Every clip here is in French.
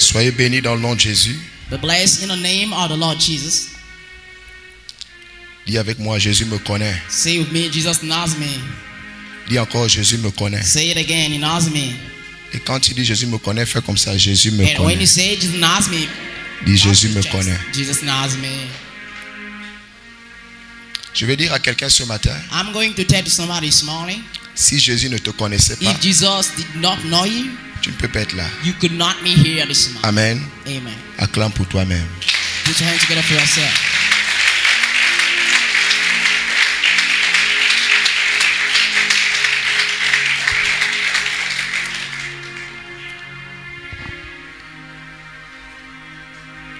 Soyez bénis dans le nom de Jésus. Be blessed in the name of the Lord Jesus. Dis avec moi, Jésus me connaît. Say with me, Jesus knows me. Dis encore, Jésus me connaît. Say it again, he knows me. Et quand tu dis Jésus me connaît, fais comme ça, Jésus me And when connaît. you say Jesus knows me, Dis Jésus me chest. connaît. Jesus knows me. Je vais dire à quelqu'un ce matin, I'm going to tell somebody this morning, si Jésus ne te connaissait pas, if Jesus did not know you, tu ne peux pas être là. you could not be here this morning. Amen. Amen. Acclame pour toi-même. Put your hands together for yourself.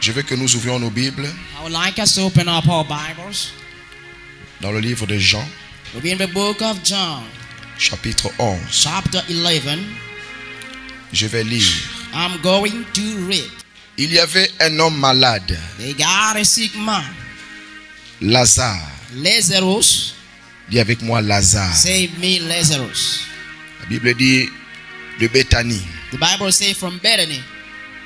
Je veux que nous ouvrions nos Bibles I would like us to open up our Bibles. dans le livre de Jean, We'll be in the book of John, chapitre 11. chapter 11. Je vais lire. I'm going to read. Il y avait un homme malade, They got a sick man, Lazare. Lazarus. Dis avec moi Lazare. Save me, Lazarus. La Bible dit de Béthanie, The Bible says from Bethany,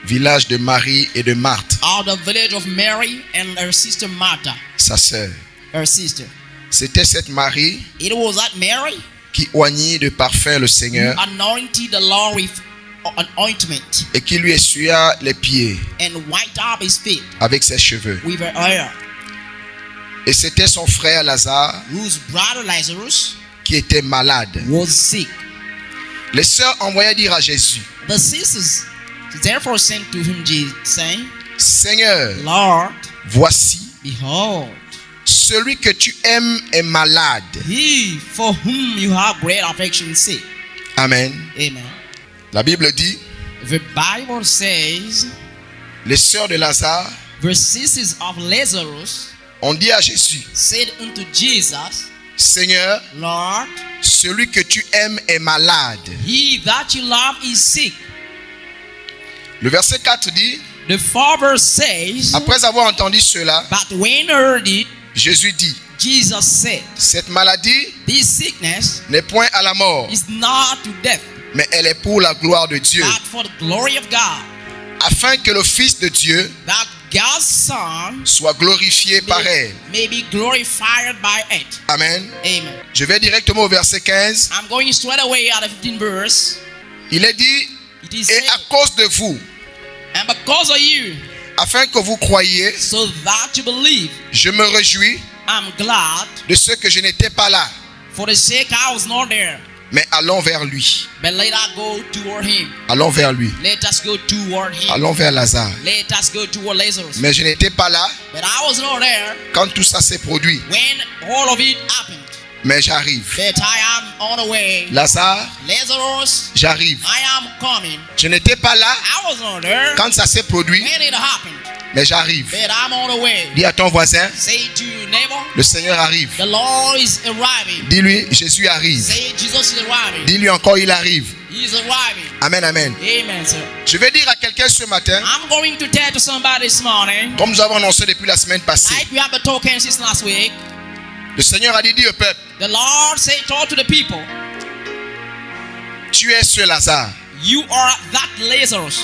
village de Marie et de Marthe, out of the village of Mary and her sister Martha, sa sœur. her sister. C'était cette Marie It was that Mary qui oignit de parfum le Seigneur who anointed the Lord with an ointment et qui lui essuya les pieds and wiped up his feet avec ses cheveux. with her hair. Et c'était son frère Lazare Whose brother Lazarus qui était malade. was sick. Les sœurs envoyaient dire à Jésus, The sisters therefore sent to him, Jesus, saying, Seigneur, Lord, voici, behold, celui que tu aimes est malade. he for whom you have great affection sick. Amen. Amen. La Bible dit, The Bible says, les sœurs de Lazare the sisters of Lazarus ont dit à Jésus, said unto Jesus, Seigneur, Lord, celui que tu aimes est malade. he that you love is sick. Le verset 4 dit, The Father says, après avoir entendu cela, but when heard it, Jésus dit, Jesus said, cette maladie this sickness n'est point à la mort, is not to death, mais elle est pour la gloire de Dieu, but for the glory of God, afin que le Fils de Dieu that God's Son soit glorifié par elle. may be glorified by it. Amen. Amen. Je vais directement au verset 15. I'm going straight away out of 15 verse. Il est dit, It is et said, à cause de vous, and because of you, afin que vous croyiez, so that you believe, je me réjouis I'm glad. de ce que je n'étais pas là, For the sake I was not there, mais allons vers lui. but let us go toward him. Allons vers lui. Let us go toward him. Allons vers Lazare. Let us go toward Lazarus. Mais je n'étais pas là But I was not there quand tout ça s'est produit. when all of it happened. Mais j'arrive. But I am on the way. Lazare, Lazarus, j'arrive. I am coming. Je n'étais pas là I was not there quand ça s'est produit, when it happened. mais j'arrive. But I'm on the way. Dis à ton voisin, Say to your neighbor, le Seigneur arrive. the Lord is arriving. Dis-lui, Jésus arrive. Say Jesus is arriving. Dis-lui encore, il arrive. He is arriving. Amen, amen. Amen, sir. Je vais dire à quelqu'un ce matin, I'm going to tell to somebody this morning, comme nous avons annoncé depuis la semaine passée, like we have the token since last week, le Seigneur a dit au peuple, the Lord said to the people, tu es ce Lazare. you are that Lazarus.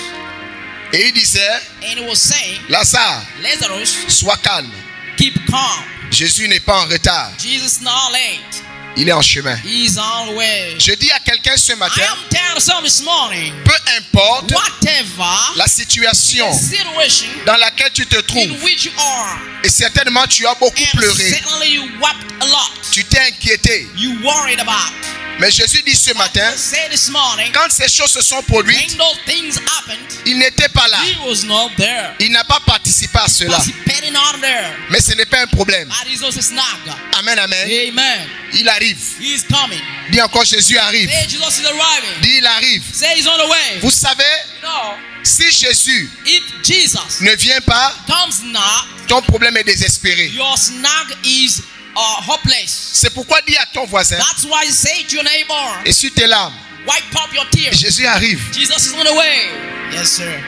Et il disait, And he was saying, Lazare, Lazarus, sois calme. keep calm. Jésus n'est pas en retard. Jesus is not late. Il est en chemin. He's on the way. Je dis à quelqu'un ce I matin, am telling some this morning, peu importe whatever la situation situation dans laquelle tu te in trouves, which you are, et certainement tu as beaucoup and pleuré, certainly you wept a lot, tu t'es inquiété. you worried about. Mais Jésus dit ce matin, I say this morning, quand ces choses se sont when produites, those things happened, il n'était pas là. he was not there. Il n'a pas participé à cela. Participating on there. Mais ce n'est pas un problème. But he's also snagged. Amen, amen. Amen. Il arrive. He's coming. Dis encore, Jésus arrive. Say Jesus is arriving. Dis, il arrive. Say he's on the way. Vous savez, No. si Jésus If Jesus ne vient pas, comes not, ton problème est désespéré. your snag is hopeless. C'est pourquoi dis à ton voisin, That's why you say to your neighbor, essuie tes larmes. wipe up your tears. Jésus arrive. Jesus is on the way. Yes, sir.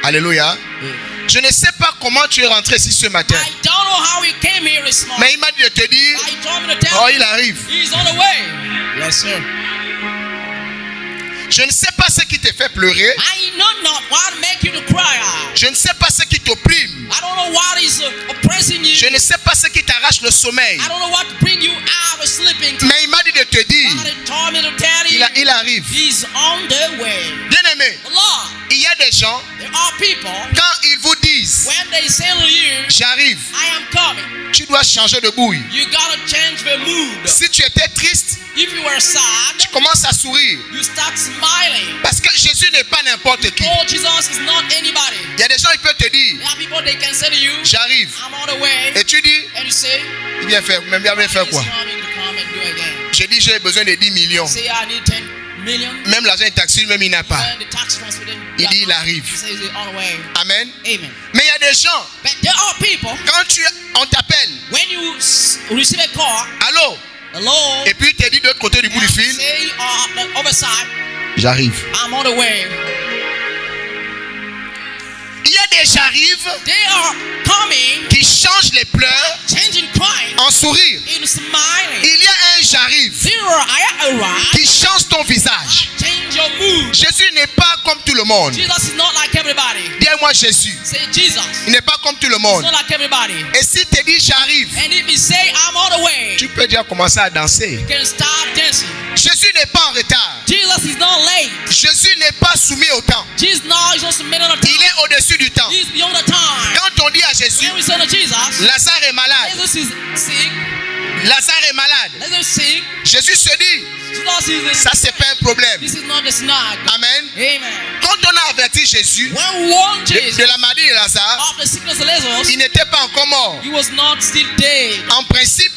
Alléluia. Je ne sais pas comment tu es rentré ici ce matin, I don't know how he came here this morning. mais il m'a dit de te dire, I told him to tell oh, me il arrive. he's on the way. Yes, sir. Je ne sais pas ce qui te fait pleurer, I know not what ne sais pas ce qui t'opprime. I don't know what is oppressing you. Je ne sais pas ce qui t'arrache le sommeil. I don't know what bring you out of sleeping. Mais il m'a dit de te dire, God had told me to tell you, il arrive. He's on the way. Bien-aimé, Lord, il y a des gens, there are people, quand ils vous disent, when they say to you, j'arrive, I am coming, tu dois changer de bouille. you gotta change the mood. Si tu étais triste, If you were sad, tu commences à sourire. you start smiling. Parce que Jésus n'est pas n'importe qui. Oh, Jesus is not anybody. Il y a des gens qui peuvent te dire, There are people they can say to you, j'arrive. I'm on the way. Et tu dis, And you say, il vient faire, même bien faire quoi? He's coming to come and do again. Je dis, j'ai besoin de 10 millions. Say, I need 10 million. Même l'argent du taxi, même il n'a pas. And the tax transfer didn't. Il dit, il arrive. He says he's on the way. Amen. Amen. Mais il y a des gens, But there are people, quand on t'appelle, when you receive a call, allô, hello, et puis il te dit de l'autre côté du bout du and fil, say, the other side, j'arrive. I'm on the way. Il y a des j'arrive They are coming, qui changent les pleurs changing crying, en sourire. in smiling. Il y a un j'arrive There I arrive, qui change ton visage. change your mood. Jésus n'est pas comme tout le monde. Jesus is not like everybody. Dis-moi Jésus. Say Jesus. Il n'est pas comme tout le He's monde. not like everybody. Et si te dit j'arrive, And if he say I'm on the way, tu peux déjà commencer à danser. you can start dancing. Jésus n'est pas en retard. Jesus is not late. Jésus n'est pas soumis au temps. Jesus now is just a minute of time. Il est au-dessus du temps. He's beyond the time. Quand on dit à Jésus, When we say to Jesus, Lazare est malade. Jesus is sick. Lazare est malade. Jesus is sick. Jésus se dit, Jesus is ça c'est pas un problème. This is not the snag. Amen. Amen. Quand on a averti Jésus When we warned de Jesus la maladie de Lazare, of the sickness of Lazarus, il n'était pas encore mort. he was not still dead. En principe,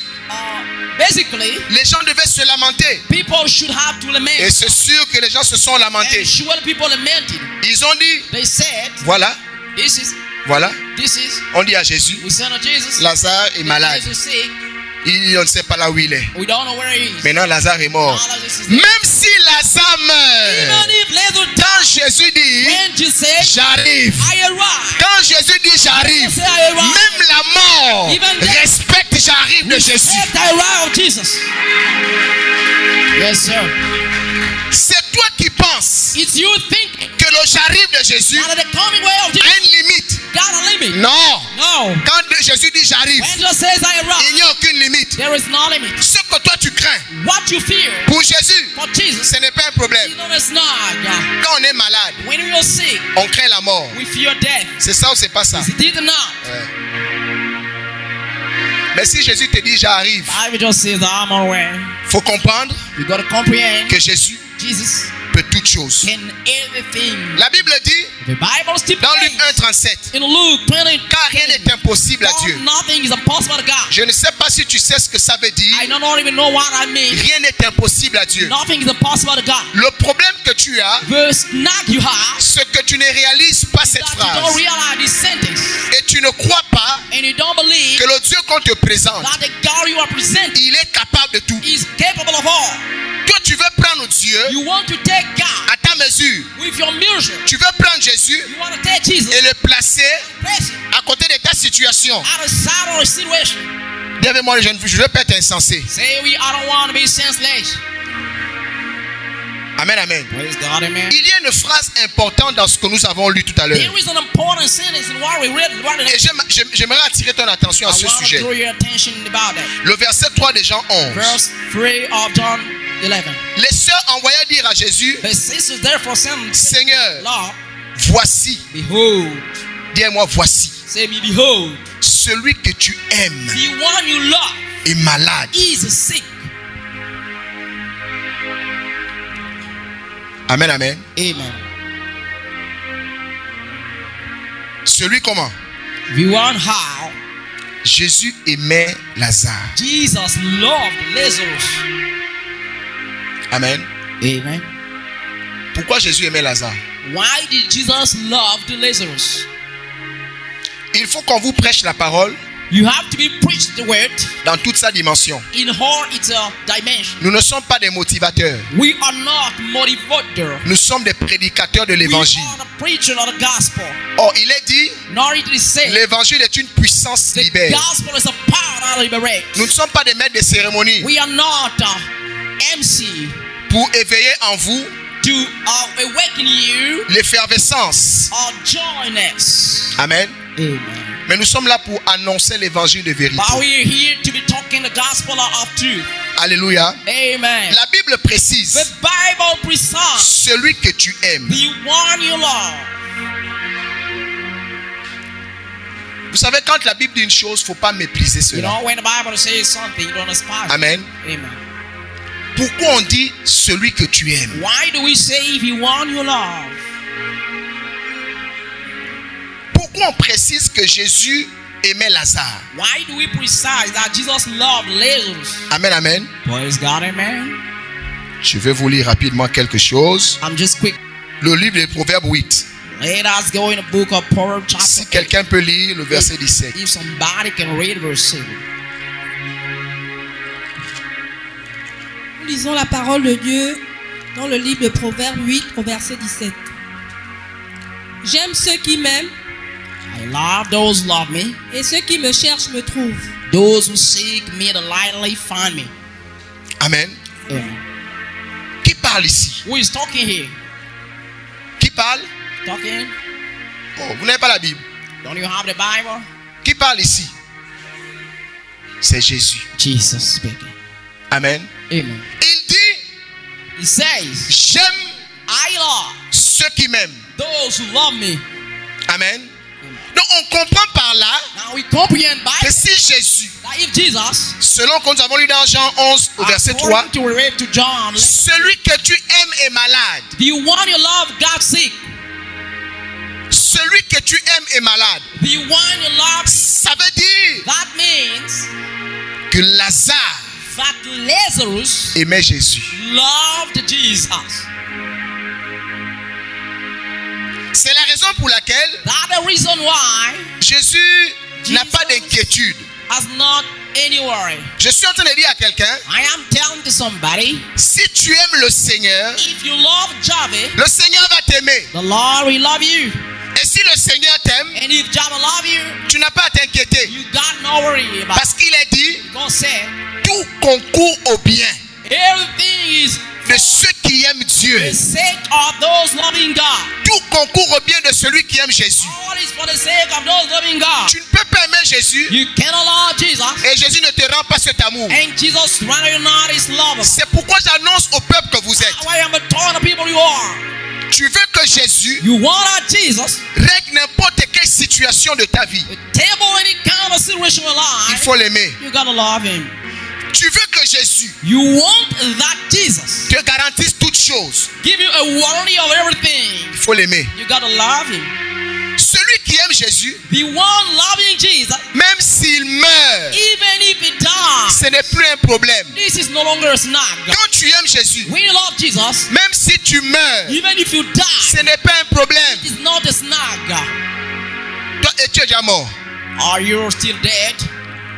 Basically, les gens devaient se lamenter. people should have to lament. Et c'est sûr que les gens se sont lamentés. And sure people lamented. Ils ont dit, They said, voilà, this is, on dit à Jésus, we sent to Jesus. Lazare est malade. Jesus is sick. On ne sait pas là où il est. We don't know where he is. Maintenant, Lazare est mort. Now Lazarus is dead. Même si Lazare meurt, Even if Lazarus died, quand Jésus dit, when Jesus said, j'arrive. I arrive. Quand Jésus dit j'arrive, Say, I arrive. même la mort Even death. respecte j'arrive de Jésus. At the arrival of Jesus. Yes, sir. C'est toi qui penses It's you thinking que le j'arrive de Jésus that the coming way of a Jesus une limite. got a limit. Non. No. Quand Jésus dit j'arrive, When Jesus says I il arrive, n'y a aucune limite. there is no limit. Ce que toi tu crains, What you fear pour Jésus, for Jesus ce n'est pas un problème. is not a snag. Quand on est malade, When we are sick, on craint la mort. we fear death. C'est ça ou c'est pas ça? It did not. Ouais. Mais si Jésus te dit j'arrive, Bible just says I'm on the way. faut comprendre You got to comprehend que Jésus Jesus peut toutes choses. can everything. La Bible dit The Bible dans Luc stipulates 1,37, in Luke 20, car rien n'est impossible à Dieu. nothing is impossible to God. Je ne sais pas si tu sais ce que ça veut dire. I don't even know what I mean. Rien n'est impossible à Dieu. Nothing is impossible to God. Le problème que tu as, The snag you have c'est que tu ne réalises pas cette that you don't phrase. realize this sentence Et tu ne crois pas and you don't believe que le Dieu qu'on te présente, that the God you are presenting il est capable de tout. is capable of all. Toi, tu veux prendre Dieu You want to take God à ta mesure. with your measure. Tu veux prendre Jésus You want to take Jesus et le placer place him à côté de ta situation. out of side of a situation. Dis avec moi, je ne veux pas être insensé. Say I don't want to be senseless. Amen, amen. Praise God, amen. Il y a une phrase importante dans ce que nous avons lu tout à l'heure. There is an important sentence in what we read. Et j'aimerais attirer ton attention à I ce want to sujet. draw your attention about that. Le verset 3 de Jean 11. Verse 3 of John 11. Les sœurs envoyaient dire à Jésus, The sisters therefore said, Seigneur, Lord, voici, behold. dis-moi voici, Say me, behold. celui que tu aimes The one you love est malade. is sick. Amen, amen. Amen. Celui comment? The one how Jésus aimait Lazare. Jesus loved Lazarus. Amen. Amen. Pourquoi Jésus aimait Lazare? Why did Jesus love Lazarus? Il faut qu'on vous prêche la parole You have to be preached the word dans toute sa dimension. in all its dimension. Nous ne sommes pas des motivateurs. We are not motivators. Nous sommes des prédicateurs de We l'évangile. are the preacher of the gospel. Or, il est dit, Nor it is said l'évangile est une puissance the libère. gospel is a power that liberates. Nous ne sommes pas des maîtres de cérémonie We are not MC pour éveiller en vous to awaken you l'effervescence or join us Amen. Amen. Mais nous sommes là pour annoncer l'évangile de vérité. But we are here to be talking the gospel of truth. Alléluia. Amen. La Bible précise, The Bible precise celui que tu aimes. the one you love. Vous savez, quand la Bible dit une chose, il ne faut pas mépriser You cela. know, when the Bible says something, you don't despise it. Amen. Amen. Pourquoi on dit celui que tu aimes? Why do we say the one you love? Pourquoi on précise que Jésus aimait Lazare? Why do we precise that Jesus loved Lazarus? Amen, amen. Praise God, amen. Je vais vous lire rapidement quelque chose. I'm just quick. Le livre des Proverbes 8. Let us go in the book of Proverbs chapter Si 8. quelqu'un peut lire le verset 17. If somebody can read verse 7. Nous lisons la parole de Dieu dans le livre de Proverbes 8 au verset 17. J'aime ceux qui m'aiment I love those who love me. et ceux qui me cherchent me trouvent. Those who seek me delightfully find me. Amen. Amen. Qui parle ici? Who is talking here? Qui parle? Talking? Oh, vous n'avez pas la Bible. Don't you have the Bible? Qui parle ici? C'est Jésus. Jesus speaking. Amen. Amen. Il dit, He says, j'aime I love ceux qui m'aiment. those who love me. Amen. Donc on comprend par là Now we comprehend by que si Jésus, that if Jesus, selon que nous avons lu dans Jean 11 au verset 3, according to read to John, celui que tu aimes est malade. the one you love got sick. Celui que tu aimes est malade. The one you love, Ça veut dire that means que Lazare that Lazarus aimait Jésus. loved Jesus. C'est la raison pour laquelle That's the reason why Jésus n'a pas d'inquiétude. has not any worry. Je suis en train de dire à quelqu'un, I am telling to somebody, si tu aimes le Seigneur, if you love Java, le Seigneur va t'aimer. the Lord will love you. Et si le Seigneur t'aime, And if Java love you, tu n'as pas à t'inquiéter. you got no worry about Parce qu'il est dit, it. God said, tout concourt au bien everything is de ceux qui aiment Dieu. for the sake of those loving God. Tout concourt au bien de celui qui aime Jésus. All is for the sake of those loving God. Tu ne peux pas aimer Jésus You cannot love Jesus, et Jésus ne te rend pas cet amour. and Jesus rather not his love. C'est pourquoi j'annonce au peuple que vous êtes. Why am I telling the people you are? Tu veux que Jésus You want that Jesus règle n'importe quelle situation de ta vie. table any kind of situation in Il life. faut l'aimer. You gotta love him. Tu veux que Jésus You want that Jesus te garantisse toutes choses. give you a warranty of everything. Il faut l'aimer. You gotta love him. Celui qui aime Jésus, The one loving Jesus, même s'il meurt, even if he dies, ce n'est plus un problème. this is no longer a snag. Quand tu aimes Jésus, When you love Jesus, même si tu meurs, even if you die, ce n'est pas un problème. it's not a snag. Toi, et tu es déjà mort. Are you still dead?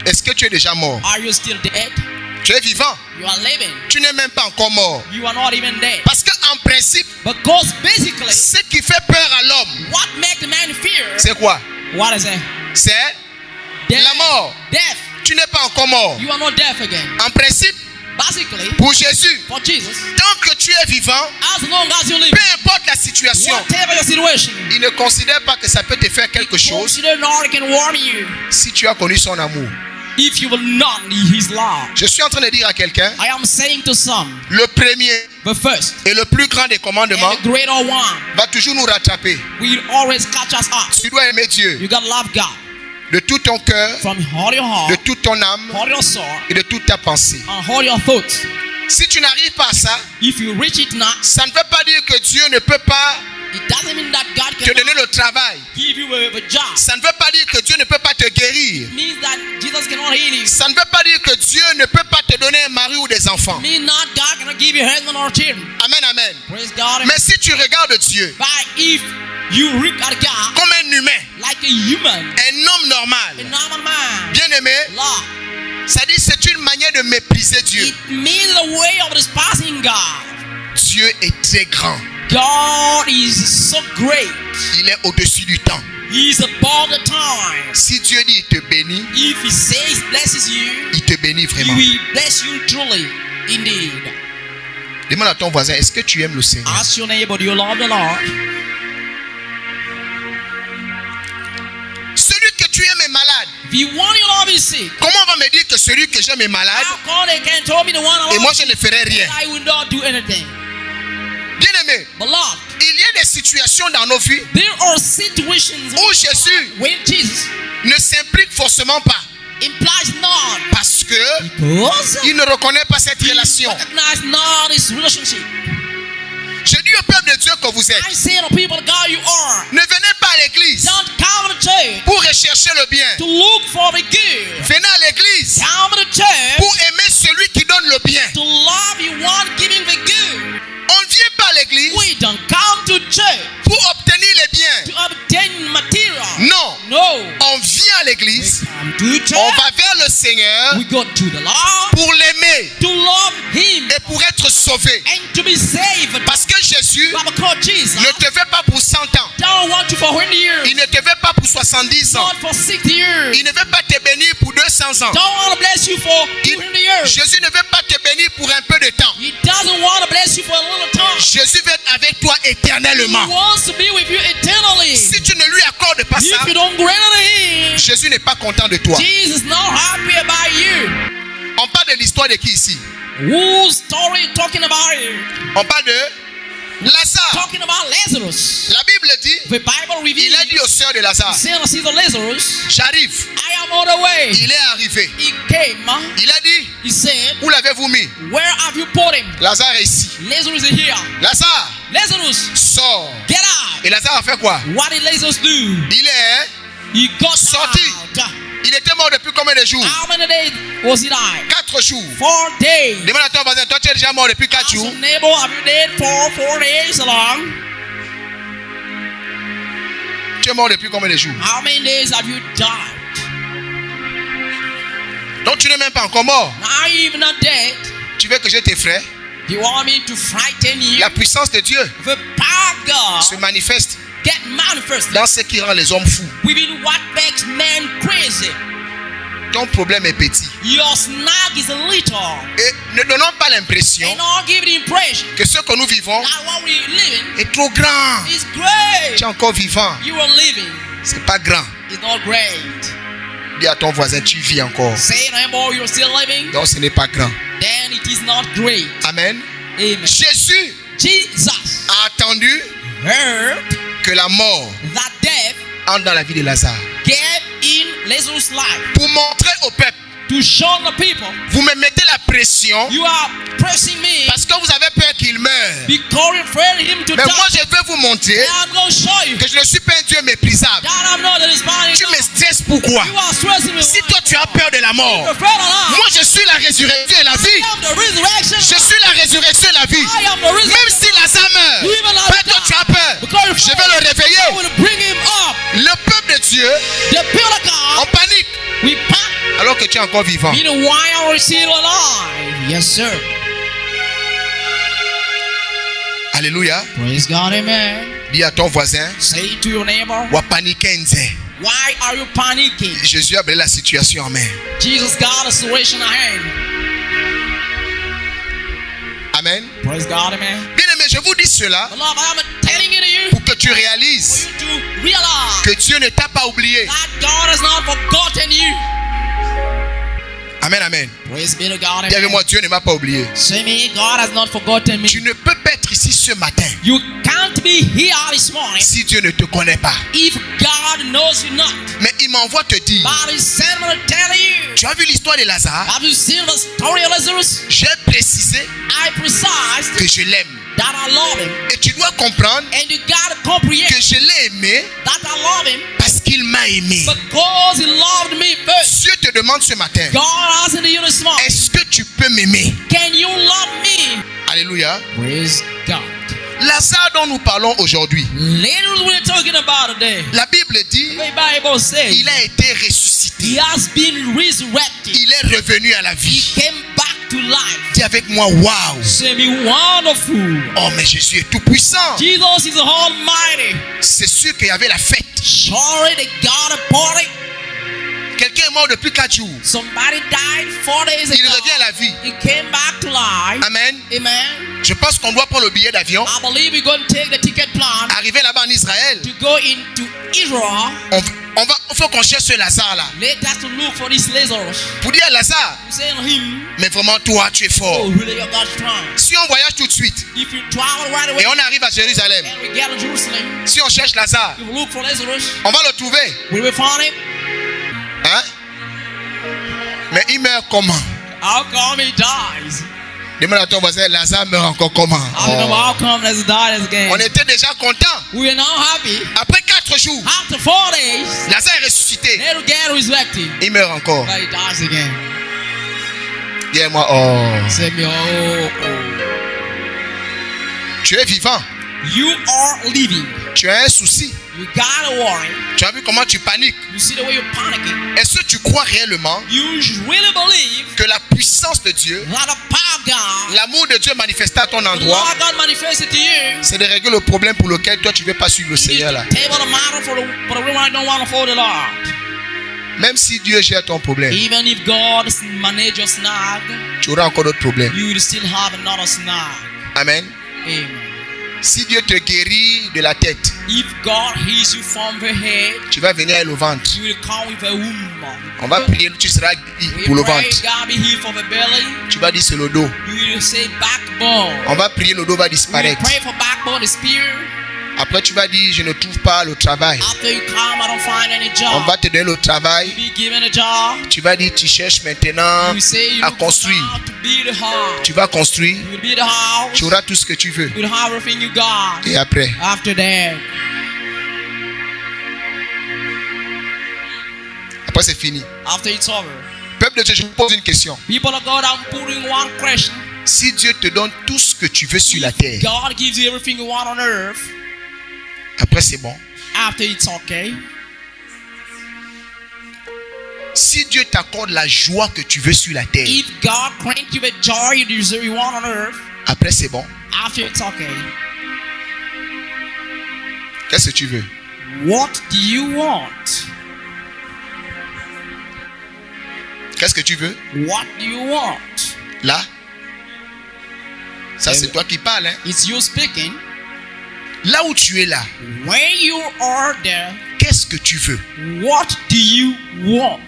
Est-ce que tu es déjà mort? Are you still dead? Tu es vivant. You are living. Tu n'es même pas encore mort. You are not even dead. Parce qu'en principe, Because basically, ce qui fait peur à l'homme, what makes the man fear? c'est quoi? What is it? C'est Death. la mort. Death. Tu n'es pas encore mort. You are not deaf again. En principe, Basically, pour Jésus, for Jesus, tant que tu es vivant, as long as you live, peu importe la situation, whatever your situation, il ne considère pas que ça peut te faire quelque chose consider not it can warn you si tu as connu son amour. if you will not need his love. Je suis en train de dire à quelqu'un, I am saying to some, le premier the first et le plus grand des commandements and the greater one va toujours nous rattraper. will always catch us up. Tu dois aimer Dieu You gotta love God de tout ton cœur, from all your de heart, toute ton âme all your soul, et de toute ta pensée. and all your thoughts. Si tu n'arrives pas à ça, If you reach it not, ça ne veut pas dire que Dieu ne peut pas it doesn't mean that God te can donner le travail. give you a job. Ça ne veut pas dire que Dieu ne peut pas te guérir. It means that Jesus cannot heal you. Ça ne veut pas dire que Dieu ne peut pas te donner un mari ou des enfants. It means not God cannot give you a husband or children. Amen, amen. Praise God. Mais si tu regardes Dieu But if you look at God comme un humain, like a human, un homme a normal, normal man, bien aimé, love, ça dit c'est une manière de mépriser Dieu. it means the way of despising God. Dieu est très grand. God is so great. Il est au-dessus du temps. He is above the time. Si Dieu dit il te bénit, If he says blesses you, il te bénit he vraiment. will bless you truly, indeed. Demande à ton voisin, est-ce que tu aimes le Seigneur? Ask your neighbor, do you love the Lord? If one you love is sick, comment on va me dire que celui que j'aime est malade how come they can tell me the one I et moi love je ne ferai rien? I will not do anything? Bien-aimé, Beloved, il y a des situations dans nos vies there are situations où Jésus when Jesus ne s'implique forcément pas implies not parce que because il ne reconnaît pas cette relation. recognize not this relationship. Je dis au peuple de Dieu que vous êtes, I say to people of God you are. ne venez pas à l'église Don't come to church pour rechercher le bien. to look for the good. Venez à l'église Come to church pour aimer celui qui donne le bien. to love you one giving the good. On ne vient pas à l'église We don't come to church pour obtenir les biens. to obtain material. Non, No. on vient à We l'église, come to on church. va vers le Seigneur We go to the Lord pour l'aimer to love Him et pour être sauvé. and to be saved. Parce que Jésus Because Jesus ne te veut pas pour 100 ans. don't want you for 20 years, Il ne te veut pas pour 70 ans. not for 60 years. Il ne veut pas te bénir pour 200 ans. Don't want to bless you for 200 years. Jésus ne veut pas te bénir pour un peu de temps. He doesn't want to bless you for a little time. Jésus veut être avec toi He éternellement. wants to be with you eternally. Si tu ne lui accordes pas ça, If you don't grant to Him, Jésus n'est pas content de toi. Jesus is not happy about you. On parle de l'histoire de qui ici? Whose story talking about here? On parle de Lazare. Talking about Lazarus. La Bible dit, The Bible il a dit reveals, aux sœurs de Lazare, saying to Caesar Lazarus, j'arrive. I am on the way. Il est arrivé. He came. Il a dit, He said, où l'avez-vous mis? where have you put him? Lazare est ici. Lazarus is here. Lazare, Lazarus, sors. get out. Et Lazare a fait quoi? What did Lazarus do? Il est, He got Sorti. out. il était mort depuis combien de jours? How many days was he died? 4 jours. 4 days. Demande à ton voisin, toi tu es déjà mort depuis 4 As jours. a neighbor, have you dead for 4 days long? Tu es mort depuis combien de jours? How many days have you died? Donc tu n'es même pas encore mort. Now you're even not dead. Tu veux que je t'effraie? You want me to frighten you? La puissance de Dieu The power of se God manifeste get manifested dans ce qui rend les hommes fous. within what makes men crazy. Ton problème est petit. Your snag is little. Et ne donnons pas l'impression And all give the impression que ce que nous vivons that what we living est trop grand. is great. Tu es encore vivant. You are living C'est pas grand. is not great. Dis à ton voisin, tu vis encore. Say to him, oh, you're still living, Donc ce n'est pas grand. then it is not great. Amen. Amen. Jésus Jesus a attendu heard que la mort that death entre dans la vie de Lazare gave in Lazarus' life pour montrer au peuple, to show the people vous me mettez la pression you are pressing me parce que vous avez peur qu'il meure. because you're afraid him to Mais die. moi je veux vous montrer I'm going to show you que je ne suis pas un Dieu méprisable. that I'm not responding. Tu me stresses pourquoi? You are stressing me. Si toi tu as peur de la mort, You're afraid of life. moi je suis la résurrection et la vie. I am the resurrection. Je suis la résurrection et la vie. I am the Même resurrection. si Lazare meurt, Even Lazarus pas toi tu as peur. because you're Je afraid. vais le I réveiller. will bring him up. Le peuple de Dieu The people of en God, panique we pack. alors que tu es encore vivant. Meaning, why are we still alive? Yes, sir. Alléluia. Praise God, amen. Dis à ton voisin, Say to your neighbor, wa paniquer nze. why are you panicking? Jésus a brûlé la situation en main. Jesus got a situation at hand. Amen. Praise God, amen. Bien aimé, je vous dis cela Beloved, I'm telling it to you pour que tu for réalises you to realize que Dieu ne t'a pas oublié. that God has not forgotten you. Amen, amen. Praise be to God, Dis avec amen. moi, Dieu ne m'a pas oublié. Say me, God has not forgotten me. Tu ne peux pas être ici ce matin You can't be here this morning si Dieu ne te connaît pas. if God knows you not. Mais il m'envoie te dire, But He sent me to tell you. tu as vu l'histoire de Lazare? Have you seen the story of Lazarus? J'ai précisé I precised que je l'aime. that I love him. Et tu dois comprendre And you gotta comprehend que je l'ai aimé that I love him parce qu'il m'a aimé. because he loved me first. Dieu te demande ce matin, God asking you this morning, est-ce que tu peux m'aimer? can you love me? Alléluia. Praise God. Lazare dont nous parlons aujourd'hui, Later we're talking about today. la Bible dit, The Bible says il a été ressuscité. he has been resurrected. Il est revenu à la He vie. came back to life. Dis avec moi, waouh. Say me wonderful. Oh, mais Jésus est tout puissant. Jesus is almighty. C'est sûr qu'il y avait la fête. Sorry they got a party. Quelqu'un est mort depuis 4 jours. Somebody died 4 days Il ago. revient à la vie. He came back to life. Amen. Amen. Je pense qu'on doit prendre le billet d'avion. I believe we're going to take the ticket plan Arriver là-bas en Israël, to go into Israel. Il faut qu'on cherche ce Lazare là. Let us to look for this Lazarus. Pour dire à Lazare, You say to him, mais vraiment toi tu es fort. oh, really, you're God's strong. Si on voyage tout de suite If you travel right away et on arrive à Jérusalem, and we get to Jerusalem, si on cherche Lazare, if we look for Lazarus, on va le trouver. will we find him? Hein? Mais il meurt comment? How come he dies? Demande à ton voisin, Lazare meurt encore comment? How come Lazarus died again? On était déjà content. We are now happy. Après 4 jours, After 4 days, Lazare est ressuscité. they will get resurrected. Il meurt encore. But he dies again. Dis-moi, oh, Say me, oh. tu es vivant. You are living. Tu as un souci. You got a worry. Tu as vu comment tu paniques. You see the way you're panicking. Est-ce que tu crois réellement You really believe que la puissance de Dieu, that the power of God, l'amour de Dieu manifesté à ton the endroit, Lord God manifested to you, c'est de régler le problème pour lequel toi tu ne veux pas suivre le it is Seigneur là. to table the matter for the reason I don't want to follow the Lord. Même si Dieu gère ton problème, Even if God manages your snag, tu auras encore d'autres problèmes. you will still have another snag. Amen. Amen. Si Dieu te guérit de la tête, If God heals you from the head, tu vas venir avec le ventre. you will come with a womb. On va prier, tu seras guéri pour le pray ventre. God be healed for the belly. Tu vas dire c'est le dos. You will say backbone. On va prier, le dos va You will disparaître. pray for backbone, the spear. Après tu vas dire je ne trouve pas le travail. After you come, I don't find any On job. va te donner le travail. You be given a job. Tu vas dire tu cherches maintenant You say you à look for construire. now to build a house. Tu vas construire. You will build a house. Tu auras tout ce que tu veux. You will have everything you got. Et après, After that, après c'est fini. after it's over, Peuple de Dieu, je vous pose une question. people of God, I'm putting one question. Si Dieu te donne tout ce que tu veux sur la terre, God gives you everything you want on earth. après c'est bon. After it's okay. Si Dieu t'accorde la joie que tu veux sur la terre, If God grant you the joy you deserve, you want on earth. après c'est bon. After it's okay. Qu'est-ce que tu veux? What do you want? Qu'est-ce que tu veux? What do you want? Là? Ça c'est toi qui parles. Hein? It's you speaking. Là où tu es là, When you are there, qu'est-ce que tu veux? what do you want?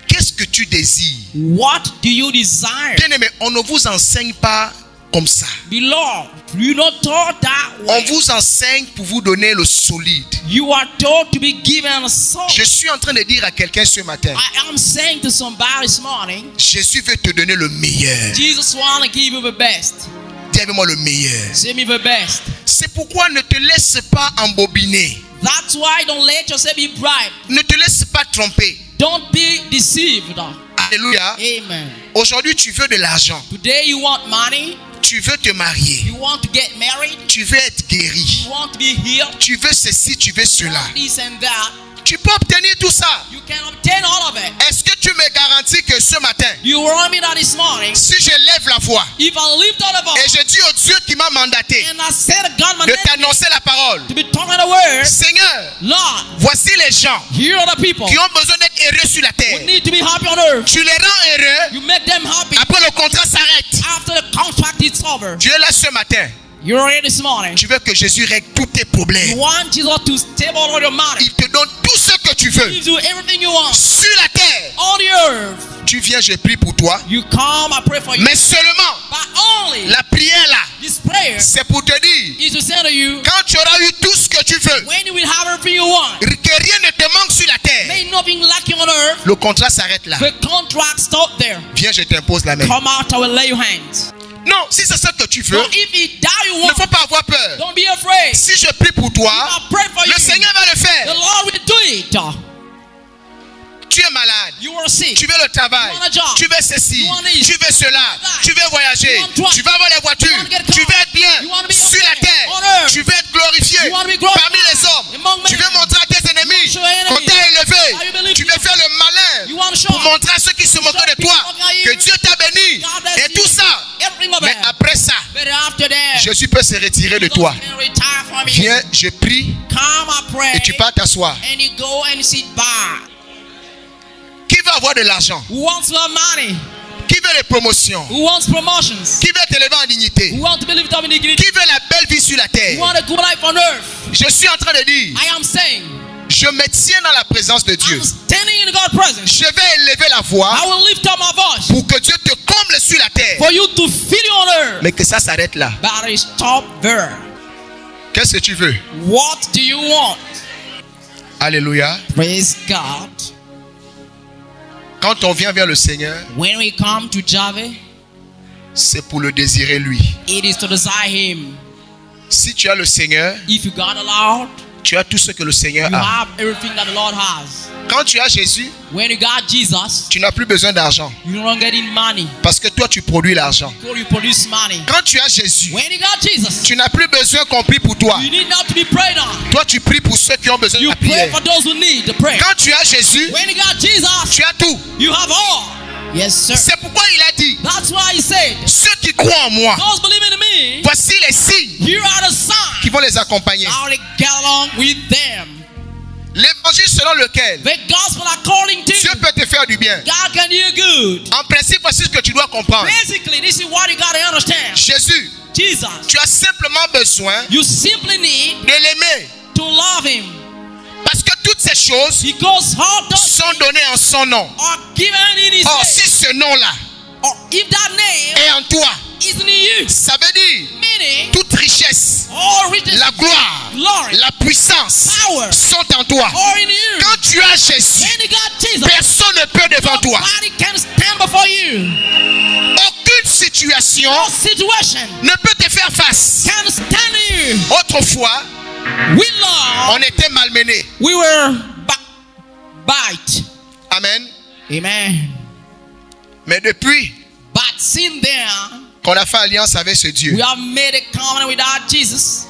Qu'est-ce que tu désires? What do you desire? Bien aimé, on ne vous enseigne pas comme ça. Beloved, you not taught that On way. vous enseigne pour vous donner le solide. You are taught to be given a soul. Je suis en train de dire à quelqu'un ce matin, I am saying to somebody this morning, Jésus veut te donner le meilleur. Jesus want to give you the best. Dis avec moi le meilleur. Say me the best. C'est pourquoi ne te laisse pas embobiner. That's why don't let yourself be bribed. Ne te laisse pas tromper. Don't be deceived. Alléluia. Amen. Aujourd'hui, tu veux de l'argent. Today you want money. Tu veux te marier. You want to get married. Tu veux être guéri. You want to be healed. Tu veux ceci, tu veux cela. This and that. Tu peux obtenir tout ça. You can obtain all of it. Est-ce que tu me garantis que ce matin, You warn me that this morning, si je lève la voix if I lift out the et voice je dis au Dieu qui m'a mandaté and I said God de mandated me t'annoncer la parole, to be talking the word, Seigneur, Lord, voici les gens here are the people qui ont besoin d'être heureux sur la who terre. need to be happy on earth. Tu les rends heureux. You make them happy. Après le contrat s'arrête. After the contract is over, Tu es là ce matin. you're here this morning. Tu veux que Jésus règle tous tes You problèmes. want Jesus to stable all your money. Il te donne tout ce que tu veux. He gives you everything you want Sur la terre. on the earth. Tu viens, je prie pour toi. You come, I pray for you. Mais seulement, But only la prière là, this prayer c'est pour te dire, is to say to you, quand tu auras eu tout ce que tu veux, when you will have everything you want, que rien ne te manque sur la terre, may nothing lacking on earth, le contrat s'arrête là. the contract stop there. Viens, je t'impose la main. Come out, I will lay your hands. Non, si c'est ce que tu veux, So if it die you ne want, faut pas avoir peur. don't be afraid. Si je prie pour toi, I pray for you. le Seigneur va le The faire. Lord will do it. Tu es malade. You are sick. Tu veux le travail. You want a job. Tu veux ceci. You want this. Tu veux cela. that. Tu veux voyager. You want drugs. Tu vas avoir les voitures. You want to get a Tu car. veux être bien You want to be sur la okay terre. on earth. Tu veux être glorifié You want to be glorified parmi les hommes. among men. Tu veux montrer à tes ennemis show your enemies qu'on t'a how you élevé. believe Tu you. veux faire le malin You want to show pour montrer à ceux qui se moquent de toi people at you. que Dieu t'a béni. God bless Et you. tout ça. Everything of Mais it. après ça, But after that, Jésus peut se retirer de God toi. can retire from you. Viens, je prie Come, I pray. et tu pars t'asseoir. And you go and sit back. Qui veut avoir de l'argent? Who wants the money? Qui veut les promotions? Who wants promotions? Qui veut t'élever en dignité? Who wants to be lifted up in dignity? Qui veut la belle vie sur la Who terre? want a good life on earth? Je suis en train de dire, I am saying, je me tiens dans la présence de Dieu. I'm standing in God's presence. Je vais élever la voix I will lift up my voice pour que Dieu te comble sur la terre. for you to fill you on earth. Mais que ça s'arrête là. But it stop there. Qu'est-ce que tu veux? What do you want? Alléluia. Praise God. Quand on vient vers le Seigneur, When we come to Jahwe, c'est pour le désirer lui. it is to desire Him. Si tu as le Seigneur, If you got the Lord, tu as tout ce que le Seigneur you a. have everything that the Lord has. Quand tu as Jésus, When you got Jesus, tu n'as plus besoin d'argent. you don't get in money. Parce que toi, tu produis l'argent. Because you produce money. Quand tu as Jésus, When you got Jesus, tu n'as plus besoin qu'on prie pour toi. you need not to be prayed on. Toi, tu pries pour ceux qui ont besoin de You la pray prière. for those who need the prayer. Quand tu as Jésus, When you got Jesus, tu as tout. you have all. Yes, sir. C'est pourquoi il a dit, That's why He said, ceux qui croient en moi, those believing in me, voici les signes here are the qui signs. vont les accompagner. How to get along with them. L'évangile selon lequel The gospel according to Dieu peut te faire du bien. God can do you good. En principe, voici ce que tu dois comprendre. Basically, this is what you got to understand. Jésus, Jesus, tu as simplement besoin you simply need de l'aimer. to love Him. Parce que toutes ces choses Because all those sont données en son nom. are given in His Or, name. si ce nom-là Or if that name est en toi, isn't in you, ça veut dire meaning toute richesse, all riches, la gloire, glory, la puissance power sont en toi. are in you. Quand tu as Jésus, When you got Jesus, personne ne peut devant toi. nobody can stand before you. Aucune situation No situation ne peut te faire face. can stand you. Autrefois, We love, on était malmenés. we were bite. Amen. Amen. Mais depuis But since then, qu'on a fait alliance avec ce Dieu, we have made a covenant with our Jesus.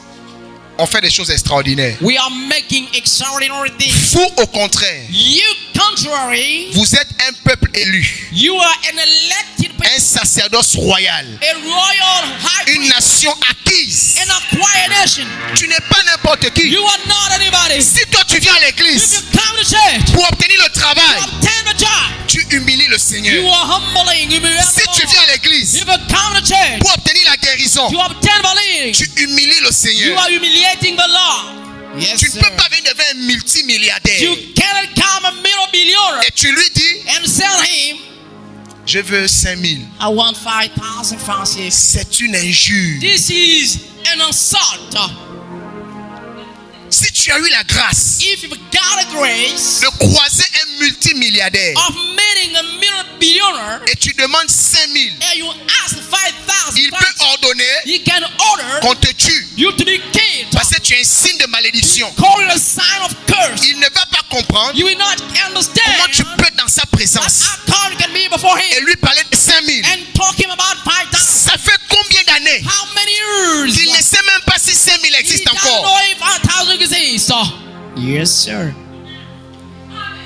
on fait des choses extraordinaires. We are making extraordinary things. Vous, au contraire, You, contrary, vous êtes un peuple élu, you are an elected people, un sacerdoce royal, a royal high une priest, nation acquise. an acquired nation. Tu n'es pas n'importe qui. You are not anybody. Si toi tu viens à If l'église you come to church, pour obtenir le to travail, obtain a job, tu humilies le you Seigneur. are humbling. You Si tu viens à l'église If you come to church, pour obtenir la guérison, to obtain believing, tu humilies le you Seigneur. are humiliating the Lord. Yes, Tu ne sir. peux pas venir devenir un multimilliardaire You cannot come a billionaire et tu lui dis, and tell him, je veux 5000. I want 5,000 francs CFA. C'est une injure. This is an insult. Si tu as eu la grâce If you've got a grace de croiser un multimilliardaire of meeting a billionaire et tu demandes 5000, and you ask 5,000 il peut francs, ordonner he can order qu'on te tue you to be killed. parce que tu es un signe de malédiction. Call it a sign of curse. Il ne va pas comprendre You will not understand comment tu peux être dans sa présence how come you can be before et him lui parler de 5000. and talk him about 5,000. Ça fait combien d'années How many years? qu'il ne sait même pas si 5000 He existe doesn't encore? know if 5,000 exists. Yes, sir.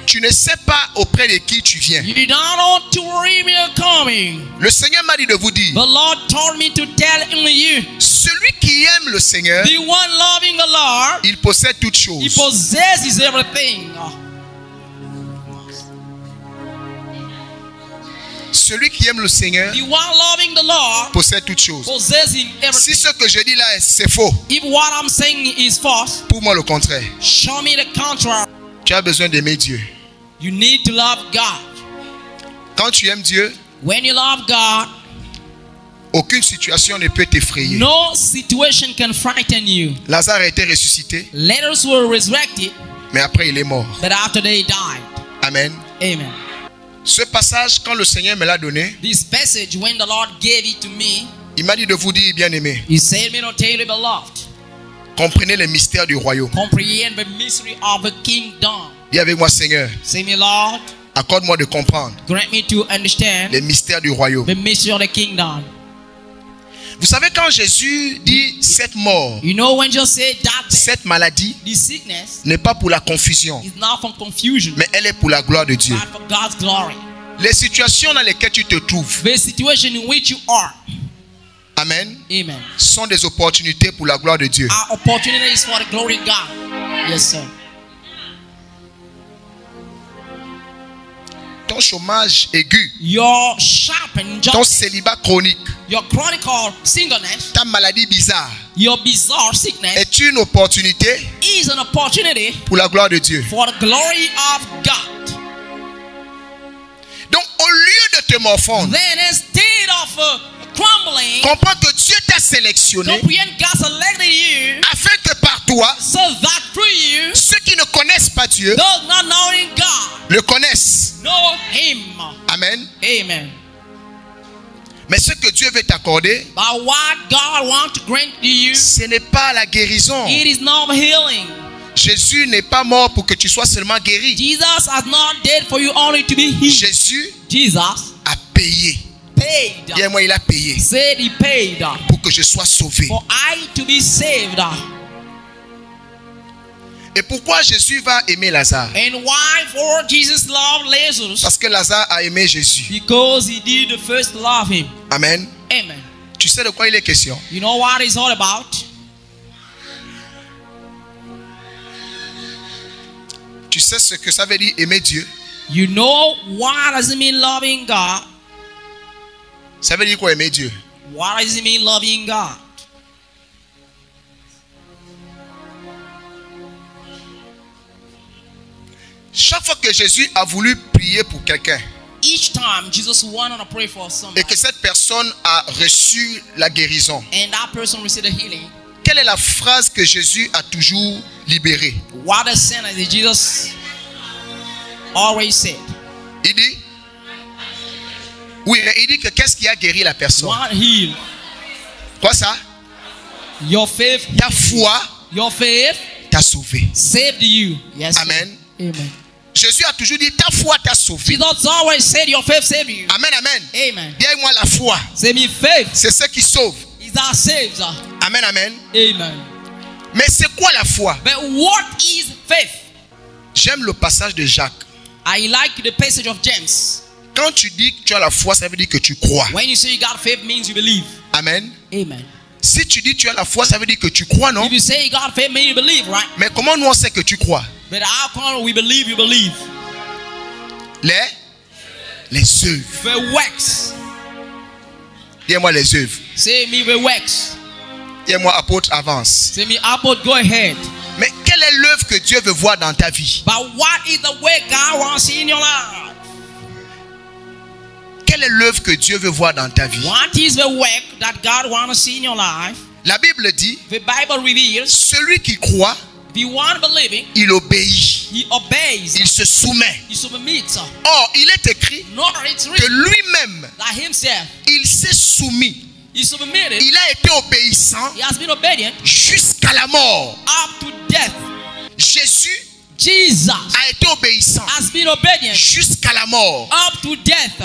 Tu ne sais pas auprès de qui tu viens. You don't know to worry me coming. Le Seigneur m'a dit de vous dire, The Lord told me to tell you, celui qui aime le Seigneur, the one loving the Lord, il possède toutes he choses. possesses everything. Celui qui aime le Seigneur The one loving the Lord possède toutes choses. possessing Si everything. ce que je dis là, c'est faux, If what I'm saying is false, pour moi le contraire. show me the contrary. Tu as besoin d'aimer Dieu. You need to love God. Quand tu aimes Dieu, When you love God, aucune situation ne peut t'effrayer. no situation can frighten you. Lazare a été ressuscité, Letters were resurrected, mais après il est mort. but after they died. Amen. Amen. Ce passage, quand le Seigneur me l'a donné, This passage, when the Lord gave it to me, il m'a dit de vous dire, bien-aimé, He said me to tell you, beloved, comprenez les mystères du royaume. comprehend the mystery of the kingdom. Dis avec moi, Seigneur, Say me, Lord, accorde-moi de comprendre grant me to understand les mystères du royaume. the mystery of the kingdom. Vous savez, quand Jésus dit cette mort, You know, when you say that cette maladie this sickness n'est pas pour la confusion, is not from confusion, mais elle est pour la gloire de Dieu. but for God's glory. Les situations dans lesquelles tu te trouves, The situation in which you are, amen, amen, sont des opportunités pour la gloire de Dieu. are opportunities for the glory of God. Yes, sir. ton chômage aigu, your sharp and ton job, célibat chronique, your chronic singleness, ta maladie bizarre your bizarre sickness est une opportunité is an opportunity pour la gloire de Dieu. for the glory of God. Donc au lieu de te morfondre, Then instead of crumbling, comprends que Dieu t'a sélectionné comprehend God selected you afin que par toi, so that through you, ceux qui ne connaissent pas Dieu those not knowing God le connaissent. know Him. Amen. Amen. Mais ce que Dieu veut t'accorder, But what God wants to grant to you, ce n'est pas la guérison. it is not healing. Jésus n'est pas mort pour que tu sois seulement guéri. Jesus has not died for you only to be healed. Jésus Jesus a payé. paid. Bien moi, il a payé Said He paid pour que je sois sauvé. for I to be saved. Et pourquoi Jésus va aimer Lazare? And why for Jesus loved Lazarus? Parce que Lazare a aimé Jésus. Because he did first love him. Amen. Amen. Tu sais de quoi il est question? You know what it's all about? Tu sais ce que ça veut dire aimer Dieu? You know what does it mean loving God? Ça veut dire quoi aimer Dieu? What does it mean loving God? Chaque fois que Jésus a voulu prier pour quelqu'un Each time Jesus wanted to pray for somebody et que cette personne a reçu la guérison, and that person received a healing, quelle est la phrase que Jésus a toujours libérée? what a sentence did Jesus always said? Il dit, oui, il dit que qu'est-ce qui a guéri la personne? What healed? Quoi ça? Your faith. Ta foi Your faith t'a sauvé. saved you. Yes. Amen. Amen. Jésus a toujours dit, ta foi t'a sauvé. Jesus always said your faith saved you. Amen, amen. Amen. Dis-moi la foi, Say me faith c'est ce qui sauve. is that saves. Amen, amen. Amen. Mais c'est quoi la foi? But what is faith? J'aime le passage de Jacques. I like the passage of James. Quand tu dis que tu as la foi, ça veut dire que tu crois. When you say you got faith, means you believe. Amen. Amen. Si tu dis que tu as la foi, ça veut dire que tu crois, non? If you say you got faith, means you believe, right? Mais comment nous on sait que tu crois? But how come we believe you believe? Les œuvres. The works. Dis-moi les œuvres. Say me the works. Dis-moi apôtre, avance. Say me apple, go ahead. Mais quelle est l'œuvre que Dieu veut voir dans ta vie? But what is the way God wants to see in your life? Quelle est l'œuvre que Dieu veut voir dans ta vie? What is the work that God wants to see in your life? La Bible dit, The Bible reveals, celui qui croit, the one believing, il obéit, he obeys, il se soumet. he submits. Or, il est écrit Nor it's que written lui-même, that himself, il s'est soumis. he submitted, Il a été obéissant he has been obedient jusqu'à la mort. up to death. Jésus Jesus a été obéissant has been obedient jusqu'à la mort. up to death.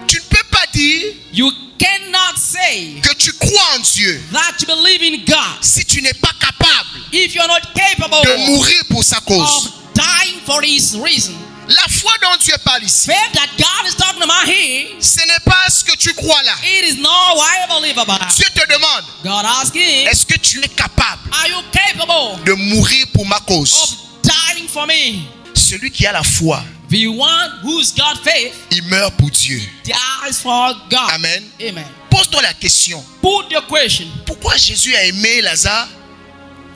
Tu ne peux pas dire You cannot say que tu crois en Dieu that you believe in God si tu n'es pas capable if you're not capable de mourir pour sa cause. of dying for his reason. La foi dont Dieu parle ici, Faith that God is talking about here, ce n'est pas ce que tu crois là. it is not what I believe about. Dieu te demande, God asking, est-ce que tu es capable are you capable de mourir pour ma of cause? dying for me? Celui qui a la foi, The one who's got faith il meurt pour Dieu. dies for God. Amen. Amen. Pose-toi la question, Put the question, pourquoi Jésus a aimé Lazare?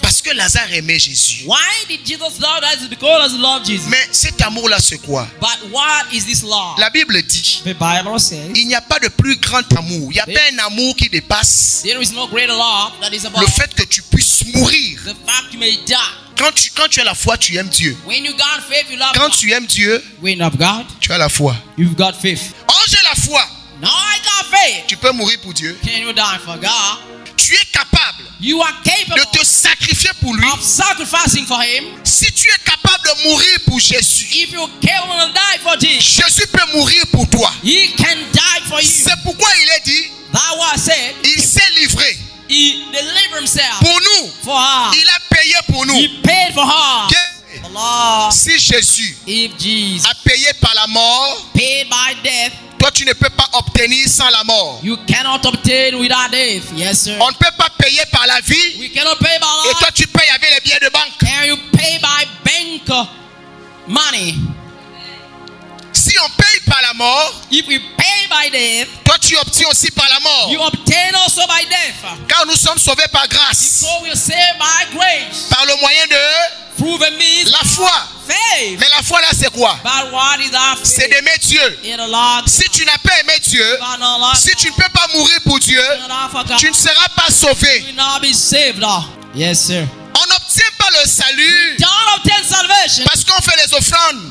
Parce que Lazare aimait Jésus. why did Jesus love us? It's because he loved Jesus. Mais cet amour-là, c'est quoi? But what is this love? La Bible dit, The Bible says il n'y a pas de plus grand amour. Il n'y a pas un amour qui dépasse there is no greater love that is above le fait que tu puisses mourir. the fact you may die. Quand tu as la foi, tu aimes Dieu. When you got faith, you love Quand God. tu aimes Dieu, When you love God, tu as la foi. you've got faith. Oh, j'ai la foi. Now I got faith. Tu peux mourir pour Dieu. Can you die for God? Tu es capable You are capable de te sacrifier pour lui. of sacrificing for Him. Si tu es capable de mourir pour Jésus, If you're capable to die for Jesus, Jésus peut mourir pour toi. He can die for you. C'est pourquoi il est dit, That was said. il s'est livré He delivered Himself pour nous. for her. Il a payé pour nous. He paid for her. Que- Allah. Si Jésus If Jesus a payé par la mort, paid by death, toi tu ne peux pas obtenir sans la mort. you cannot obtain without death. Yes, sir. On ne peut pas payer par la vie We cannot pay by et life. toi tu payes avec les billets de banque. Can you pay by bank money? Si on paye mort, if we pay by death, toi tu obtiens aussi par la mort. you obtain also by death. Car nous sommes sauvés par grâce. So we are saved by grace. Par le moyen de Through the means la foi. faith. Mais la foi là c'est quoi? But what is our C'est faith? d'aimer Dieu. In the Lord. Si tu n'as pas aimé Dieu, God, no Lord. si tu ne peux pas mourir pour Dieu, God, for God. tu ne seras pas sauvé. You will not be saved. Yes, sir. On n'obtient pas le salut Don't obtain salvation parce qu'on fait les offrandes.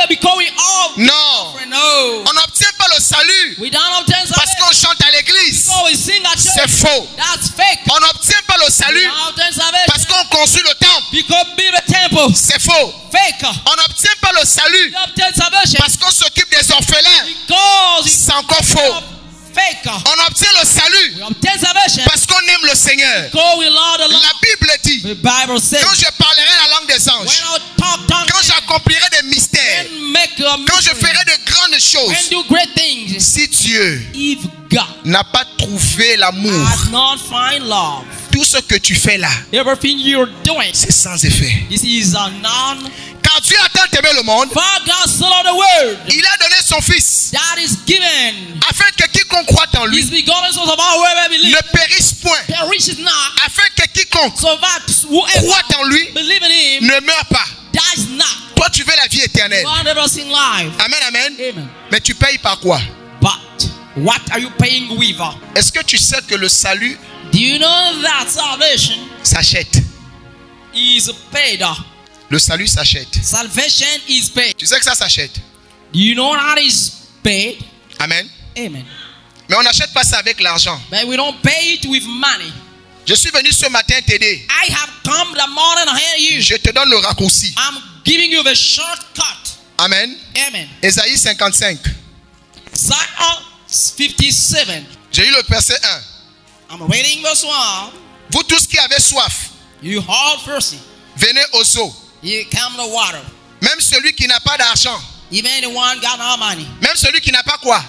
because we all Non. no. On n'obtient pas le salut We don't obtain parce salvation qu'on chante à l'église. because we sing at C'est church. faux. That's fake. On n'obtient pas le We salut don't obtain salvation parce qu'on construit le temple. because build a temple. C'est faux. Fake. On n'obtient pas le salut We obtain salvation parce qu'on s'occupe des orphelins. because C'est encore faux. fake. On obtient le salut We obtain salvation parce qu'on aime le Seigneur. because we love the Lord. La Bible dit, The Bible says, quand je parlerai la langue des when anges, I talk tongues quand j'accomplirai des mystères, and make a quand je mystery ferai de grandes and choses, do great things, si Dieu if God n'a pas trouvé l'amour, has not find love, tout ce que tu fais là, everything you're doing, c'est sans effet. this is a non. Car Dieu a tant aimé le monde, For God so loved the world il a donné son Fils, that is given afin que quiconque croit en lui His begotten Son of our whoever ne believe périsse point, perishes not, afin que quiconque so that whoever croit en lui believe in Him ne meure pas. dies not. Toi, tu veux la vie éternelle. One everlasting life. Amen, amen. Amen. Mais tu payes par quoi? But what are you paying with? Est-ce que tu sais que le salut Do you know that salvation s'achète? is paid? Le salut s'achète. Salvation is paid. Tu sais que ça s'achète? Do you know that is paid? Amen. Amen. Mais on n'achète pas ça avec l'argent. But we don't pay it with money. Je suis venu ce matin t'aider. I have come the morning to hear you. Je te donne le raccourci. I'm giving you the shortcut. Amen. Amen. Ésaïe 55. Psalm 57. J'ai eu le verset 1. I'm reading verse 1. Vous tous qui avez soif, You all thirsty. venez aux eaux. You come to water. Même celui qui n'a pas d'argent. Even the one got no money. Même celui qui n'a pas quoi.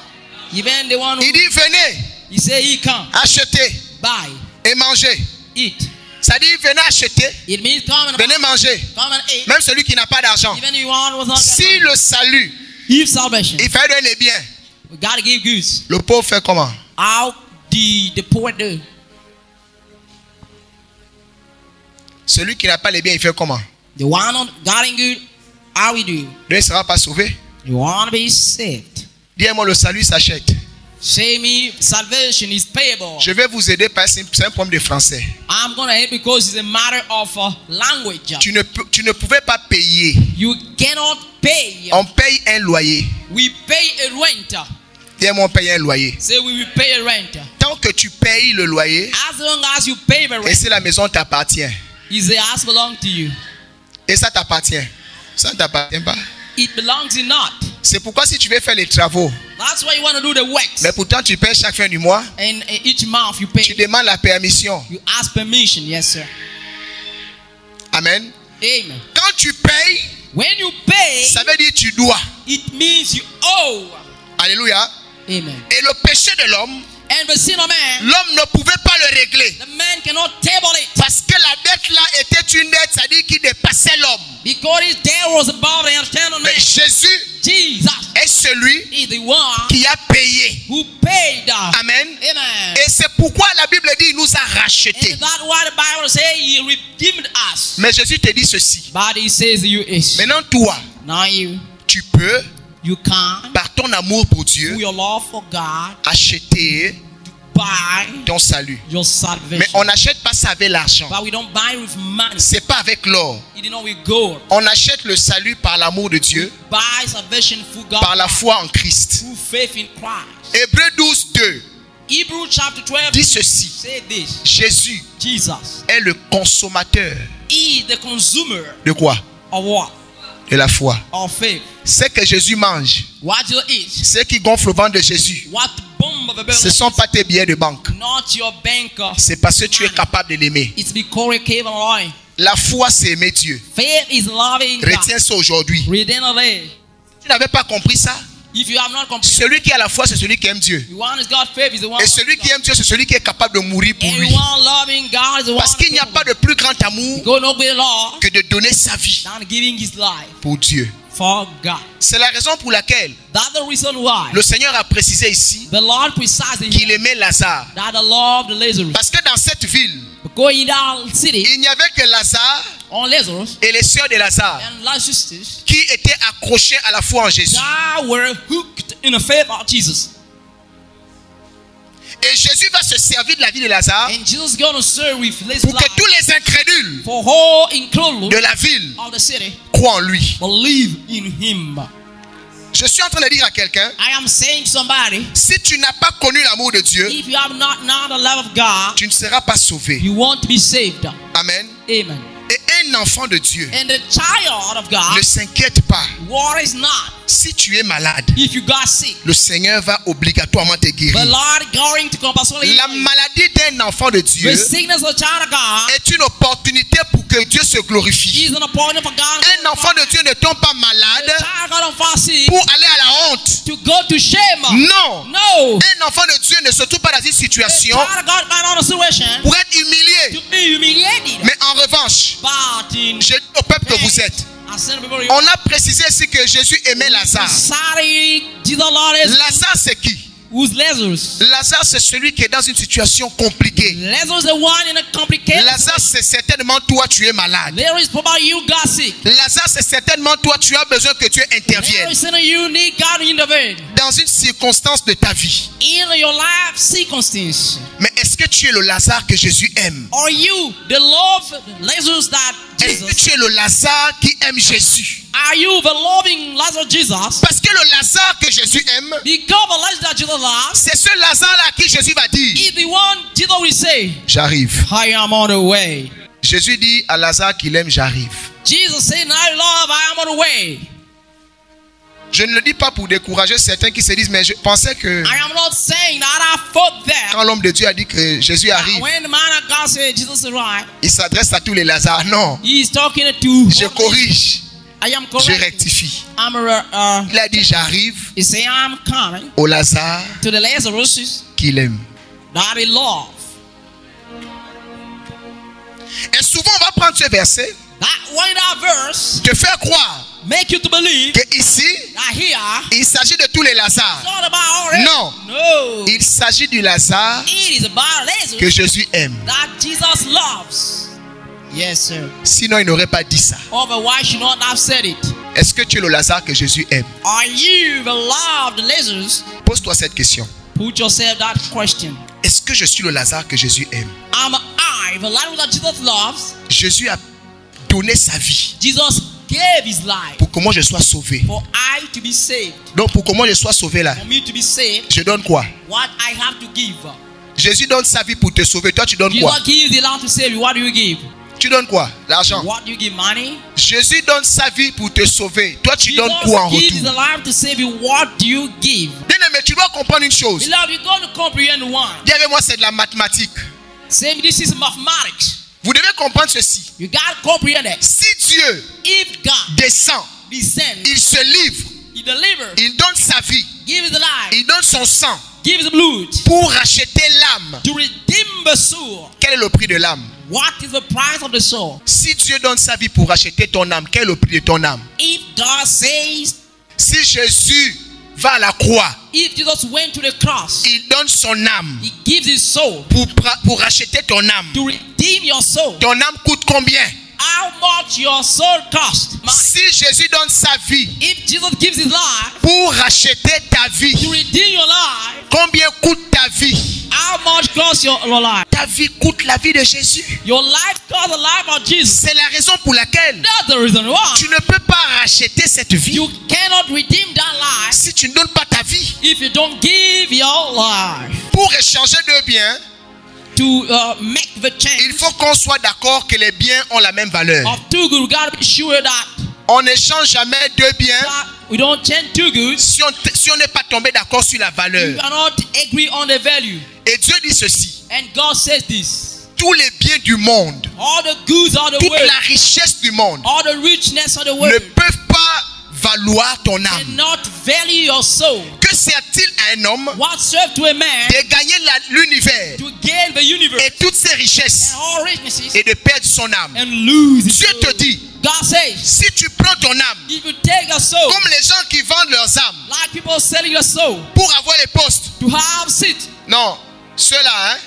Even the one Il who dit venez, he say he come, achetez buy, et mangez. eat. Ça dit venez acheter, It means come and venez manger. come and eat. Même celui qui n'a pas d'argent. Even the one was not Si got money. le salut, If salvation, il fait donner les biens, we gotta give goods. le pauvre fait comment? How the poor do? Celui qui n'a pas les biens, il fait comment? The one not getting good, how we do? Il ne sera pas sauvé. You want to be saved. Dis-moi, le salut s'achète. Say me, salvation is payable. Je vais vous aider parce que c'est un problème de français. I'm gonna help because it's a matter of language. Tu ne pouvais pas payer. You cannot pay. On paye un loyer. We pay a rent. Dis-moi, on paye un loyer. Say we will pay a rent. Tant que tu payes le loyer, As long as you pay the et rent, si la maison t'appartient, is the house belong to you? et ça t'appartient, ça ne t'appartient pas. It belongs in not. C'est pourquoi si tu veux faire les travaux, That's why you want to do the works. mais pourtant tu payes chaque fin du mois, And each month you tu pay. demandes la permission. You ask permission. Yes, sir. Amen. Amen. Quand tu payes, When you pay, ça veut dire tu dois. it means you owe. Alléluia. Amen. Et le péché de l'homme, And the sin of man, l'homme ne pouvait pas le régler. the man cannot table it. Parce que la dette là était une dette, c'est-à-dire qui dépassait l'homme. Because his debt was above the understanding of man. Mais Jésus Jesus est celui is the one qui a payé. who paid. Amen. Amen. Et c'est pourquoi la Bible dit il nous a rachetés. And that's why the Bible says he redeemed us. Mais Jésus te dit ceci. But he says you is. Maintenant toi, Now tu peux, you can, par ton amour pour through Dieu, your love for God, acheter buy ton salut. your salvation. Mais on n'achète pas ça avec l'argent. But we don't buy with money. C'est pas avec l'or. You did not with gold. On achète le salut par l'amour de Dieu, Buy salvation through God. par la foi en Christ. Through faith in Christ. Hébreux 12, 2 Hebrews chapter 12 dit ceci. say this. Jésus Jesus est le consommateur is the consumer de quoi? of what? De la foi. Of faith. Ce que Jésus mange, What you eat. ce qui gonfle le ventre de Jésus, What bomb of a belly. ce ne sont pas tes billets de banque. Not your banker. C'est parce que tu es capable de l'aimer. It's because you came along. La foi, c'est aimer Dieu. Faith is loving God. Retiens ça aujourd'hui. Redeem the day. Tu n'avais pas compris ça? If you have not completed, Celui qui a la foi, c'est celui qui aime Dieu. the one is God faith is the one. Et celui qui aime Dieu, c'est celui qui est capable de mourir pour lui. Everyone loving God is the one. Parce qu'il n'y a pas de plus grand amour Go no greater law que de donner sa vie than giving his life pour Dieu. for God. C'est la raison pour laquelle That's the reason why le Seigneur a précisé ici the Lord precisely qu'il aimait Lazare. that the Lord of Lazarus. Parce que dans cette ville, Going down the city il n'y avait que Lazare on Lazarus et les sœurs de Lazare and Lazarus qui étaient accrochés à la foi en Jésus. that were hooked in the faith of Jesus. Et Jésus va se servir de la vie de Lazare And Jesus is going to serve with Lazarus pour que tous les incrédules for whole include de la ville of the city croient en lui. believe in him. Je suis en train de dire à quelqu'un, I am saying to somebody, si tu n'as pas connu l'amour de Dieu, if you have not known the love of God, tu ne seras pas sauvé. you want to be saved. Amen. Amen. Et un enfant de Dieu And the child of God ne s'inquiète pas. worries not Si tu es malade, if you got sick. le Seigneur va obligatoirement te The guérir. Lord going to compassionately La maladie d'un enfant de Dieu the sickness of the child of God est une opportunité pour que Dieu se glorifie. is an appointment for God. Un enfant de Dieu ne tombe pas The malade child of God don't fall sick pour aller à la honte. to go to shame. Non. No. Un enfant de Dieu ne se trouve pas dans une The situation child of God got on a situation pour être humilié. to be humiliated. Mais en revanche, But in je dis au peuple que vous êtes, I said before you, on a précisé ici que Jésus aimait Lazare. sorry, Jesus Lord is Lazare, c'est qui? who's Lazarus? Lazare, c'est celui qui est dans une situation compliquée. Lazarus the one in a complicated Lazare, c'est certainement toi, tu es malade. There is probably you got sick. Lazare, c'est certainement toi, tu as besoin que Dieu There intervienne is in you need God to intervene dans une circonstance de ta vie. in your life circumstance. Mais est-ce que tu es le Lazare que Jésus aime? Are you the love Lazarus that Est-ce que Jesus? tu es le Lazare qui aime Jésus? Are you the loving Lazarus Jesus? Parce que le Lazare que Jésus aime, Because the Lazarus that Jesus loves c'est ce Lazare-là à qui Jésus va dire, is the one Jesus will say, j'arrive. I am on the way. Jésus dit à Lazare qu'il aime, j'arrive. Jesus said, I love, I am on the way. Je ne le dis pas pour décourager certains qui se disent, mais je pensais que I am not saying that I thought that. quand l'homme de Dieu a dit que Jésus arrive, When the man of God said Jesus is right, il s'adresse à tous les Lazars. Non, he is talking to je corrige, I am je correct. rectifie. I'm Il a dit, j'arrive he say I'm coming au Lazare to the Lazarus qu'il aime. that he love. Et souvent, on va prendre ce verset, That when that verse te faire croire make you to believe que ici, that here il s'agit de tous les Lazars. it's not about all Non. No. Il s'agit du Lazare It is about Lazarus que Jésus aime. that Jesus loves. Yes, sir. Sinon, il n'aurait pas dit ça. Otherwise, you not have said it. Est-ce que tu es le Lazare que Jésus aime? Are you the loved Lazarus? Pose-toi cette question. Put yourself that question. Est-ce que je suis le Lazare que Jésus aime? Am I the Lazarus that Jesus loves? Jésus a donné sa vie Jesus gave his life pour que moi je sois sauvé. for I to be saved. Donc pour que moi je sois sauvé là, For me to be saved, je donne quoi? what I have to give. Jésus donne sa vie pour te sauver. Toi tu donnes quoi? Jesus gives the life to save you. What do you give? Tu donnes quoi? L'argent. What do you give? Money? Jésus donne sa vie pour te sauver. Toi tu Jesus donnes quoi en gives the retour? life to save you. What do you give? Bien-aimé, tu dois comprendre une chose. Beloved, you're going to comprehend one. Dis avec moi, c'est de la mathématique. Say this is mathematics. Vous devez comprendre ceci. You got to comprehend it. Si Dieu If God descend, descends, il se livre, He delivers, il donne sa vie, gives the life, il donne son sang gives the blood pour racheter l'âme. to redeem the soul. Quel est le prix de l'âme? What is the price of the soul? Si Dieu donne sa vie pour racheter ton âme, quel est le prix de ton âme? If God says, Si Jésus va à la croix, if Jesus went to the cross, il donne son âme He gives His soul pour racheter ton âme. to redeem your soul. Ton âme coûte combien? How much your soul cost? Money. Si Jésus donne sa vie If Jesus gives His life pour racheter ta to vie, redeem your life, combien coûte ta vie? how much costs your life? Ta vie coûte la vie de Jésus. Your life costs the life of Jesus. C'est la raison pour laquelle That's the reason why tu ne peux pas racheter cette vie you cannot redeem that life si tu ne donnes pas ta vie. if you don't give your life Pour échanger deux biens, to make the il change faut qu'on soit d'accord que les biens ont la même valeur. of two good. We gotta be sure that On n'échange jamais deux biens we don't change two goods. si on n'est pas tombé d'accord sur la We valeur. cannot agree on the value. Et Dieu dit ceci: And God says this: tous les biens du monde, all the goods of the toute world, la richesse du monde all the richness of the ne world peuvent pas valoir ton âme. cannot value your soul. Que sert-il à un homme What serves to a man de gagner l'univers to gain the universe et toutes ses richesses and all richnesses et de perdre son âme? and lose his Dieu soul? te dit, God says, si tu prends ton âme if you take your soul. Comme les gens qui vendent leurs âmes Like people selling your soul pour avoir les postes. to have seat. Non, ceux-là, hein,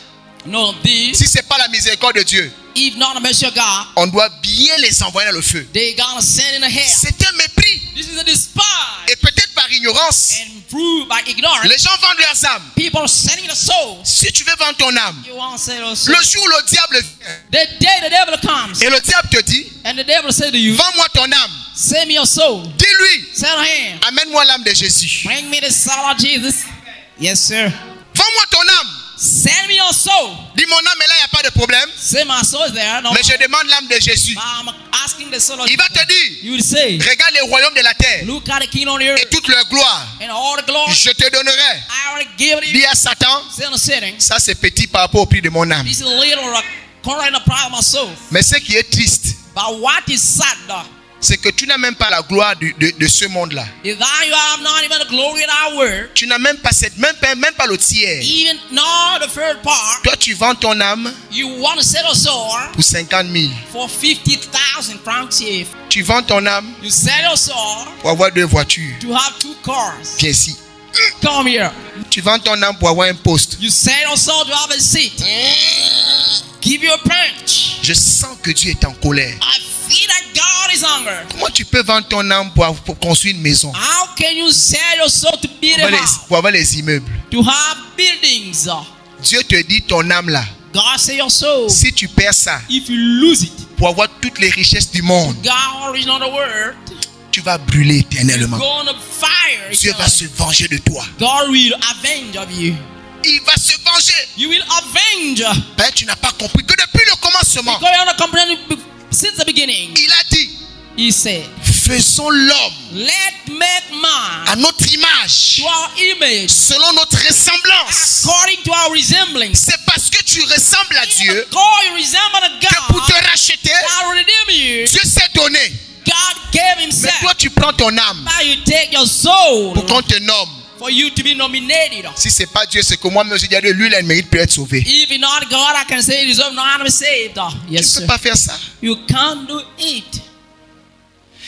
No, these, si c'est pas la miséricorde de Dieu, if not the mercy of God, on doit bien les envoyer dans le feu. they gonna send in the hell. C'est un mépris. This is a despise. Et peut-être par ignorance, And proved by ignorance, les gens vendent leurs âmes. people are selling the soul. Si tu veux vendre ton âme, You want to sell your soul. le jour où le diable vient The day the devil comes, et le diable te dit, and the devil said to you, vends-moi ton âme. send me your soul. Dis-lui, Sell him. amène-moi l'âme de Jésus. Bring me the soul of Jesus. Yes, sir. Vends-moi ton âme. Send me your soul. Dis mon âme est là, il n'y a pas de problème. Say my soul is there. No, Mais je demande l'âme de Jésus. I'm asking the soul of Il va Jesus. te dire, You will say, regarde les royaumes de la terre look at the kingdom of the et earth toute leur gloire. and all the glory. Je te donnerai. I already give it. Dis à Satan, Say on the setting. ça c'est petit par rapport au prix de mon âme. This is little current the pride of my soul. Mais ce qui est triste, But what is sad though, c'est que tu n'as même pas la gloire de ce monde-là. is that you have not even the glory of our word, Tu n'as même pas même pas le tiers. even not the third part. Toi, tu vends ton âme You want to sell a soul pour 50 000. for 50,000 francs. If Tu vends ton âme you sell your soul pour avoir 2 voitures. to have 2 cars. Viens ici. Come here. Tu vends ton âme pour avoir un poste. You sell your soul to have a seat. Give you a punch. Je sens que Dieu est en colère. I feel that God is hungry. Comment tu peux vendre ton âme pour construire une maison, How can you sell your soul to build a house? pour avoir les immeubles? To have buildings? Dieu te dit ton âme là. God say your soul. Si tu perds ça If you lose it, pour avoir toutes les richesses du monde, God is not the word. tu vas brûler éternellement. Gonna fire. Dieu va se venger de toi. God will avenge of you. Il va se venger. You will avenge. Ben, tu n'as pas compris que depuis le commencement, Because you have not comprehended since the beginning. il a dit, He said, faisons l'homme let make man à notre image, to our image, selon notre ressemblance. according to our resemblance. C'est parce que tu ressembles à Dieu God, you resemble que pour te God. racheter, God redeem you. Dieu s'est donné. God gave Mais himself. toi, tu prends ton âme Now you take your soul pour qu'on te nomme. for you to be nominated. Si c'est pas Dieu, c'est que moi-même, je dis à Dieu, lui, il a le mérite pour être sauvé. If it's not God, I can say you deserve not to be saved. Tu Yes, ne peux sir. pas faire ça. You can't do it.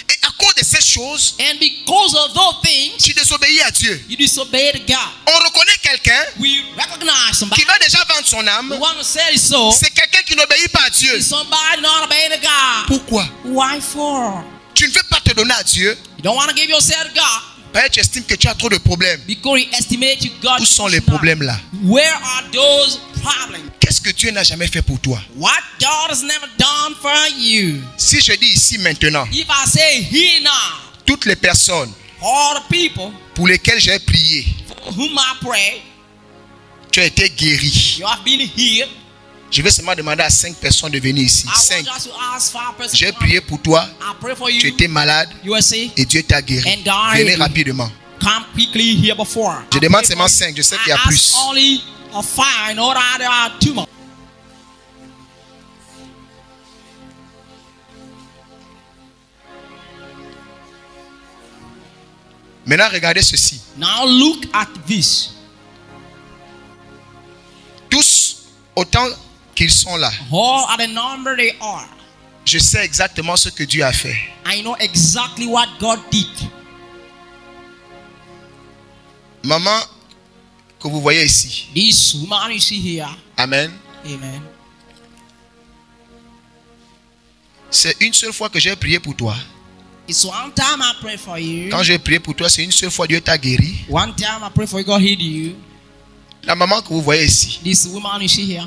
Et à cause de ces choses, And because of those things, tu désobéis à Dieu. you disobey God. On reconnaît quelqu'un We recognize somebody qui va déjà vendre son who âme. want to sell his soul. C'est quelqu'un qui n'obéit pas à Dieu. Is somebody not obeying God. Pourquoi? Why for? Tu ne veux pas te donner à Dieu. You don't want to give yourself to God Parce que tu estimes que tu as trop de problèmes. because you estimate you got. Où sont les problèmes là? Where are those problems? Qu'est-ce que Dieu n'a jamais fait pour toi? What God has never done for you. Si je dis ici maintenant, If I say here now, toutes les personnes all the people pour lesquelles j'ai prié, for whom I pray, tu as été guéri. you have been healed. Je vais seulement demander à 5 personnes de venir ici. I 5. want just to ask 5 persons. J'ai prié pour toi. I pray for Tu you. étais malade You are sick. et Dieu t'a guéri. And God Venez healed you. rapidement. Come quickly here before. Je I demande pray seulement for you. 5. Je sais qu'il y I a ask plus. only a 5. No, there are 2 more. Maintenant, regardez ceci. Now look at this. Tous, autant qu'ils sont là, All at the number they are. je sais exactement ce que Dieu a fait. I know exactly what God did. Maman, que vous voyez ici. This woman you see here. Amen. Amen. C'est une seule fois que j'ai prié pour toi. It's one time I pray for you. Quand j'ai prié pour toi, c'est une seule fois Dieu t'a guéri. One time I pray for you, God healed you. La maman que vous voyez ici, This woman you see here.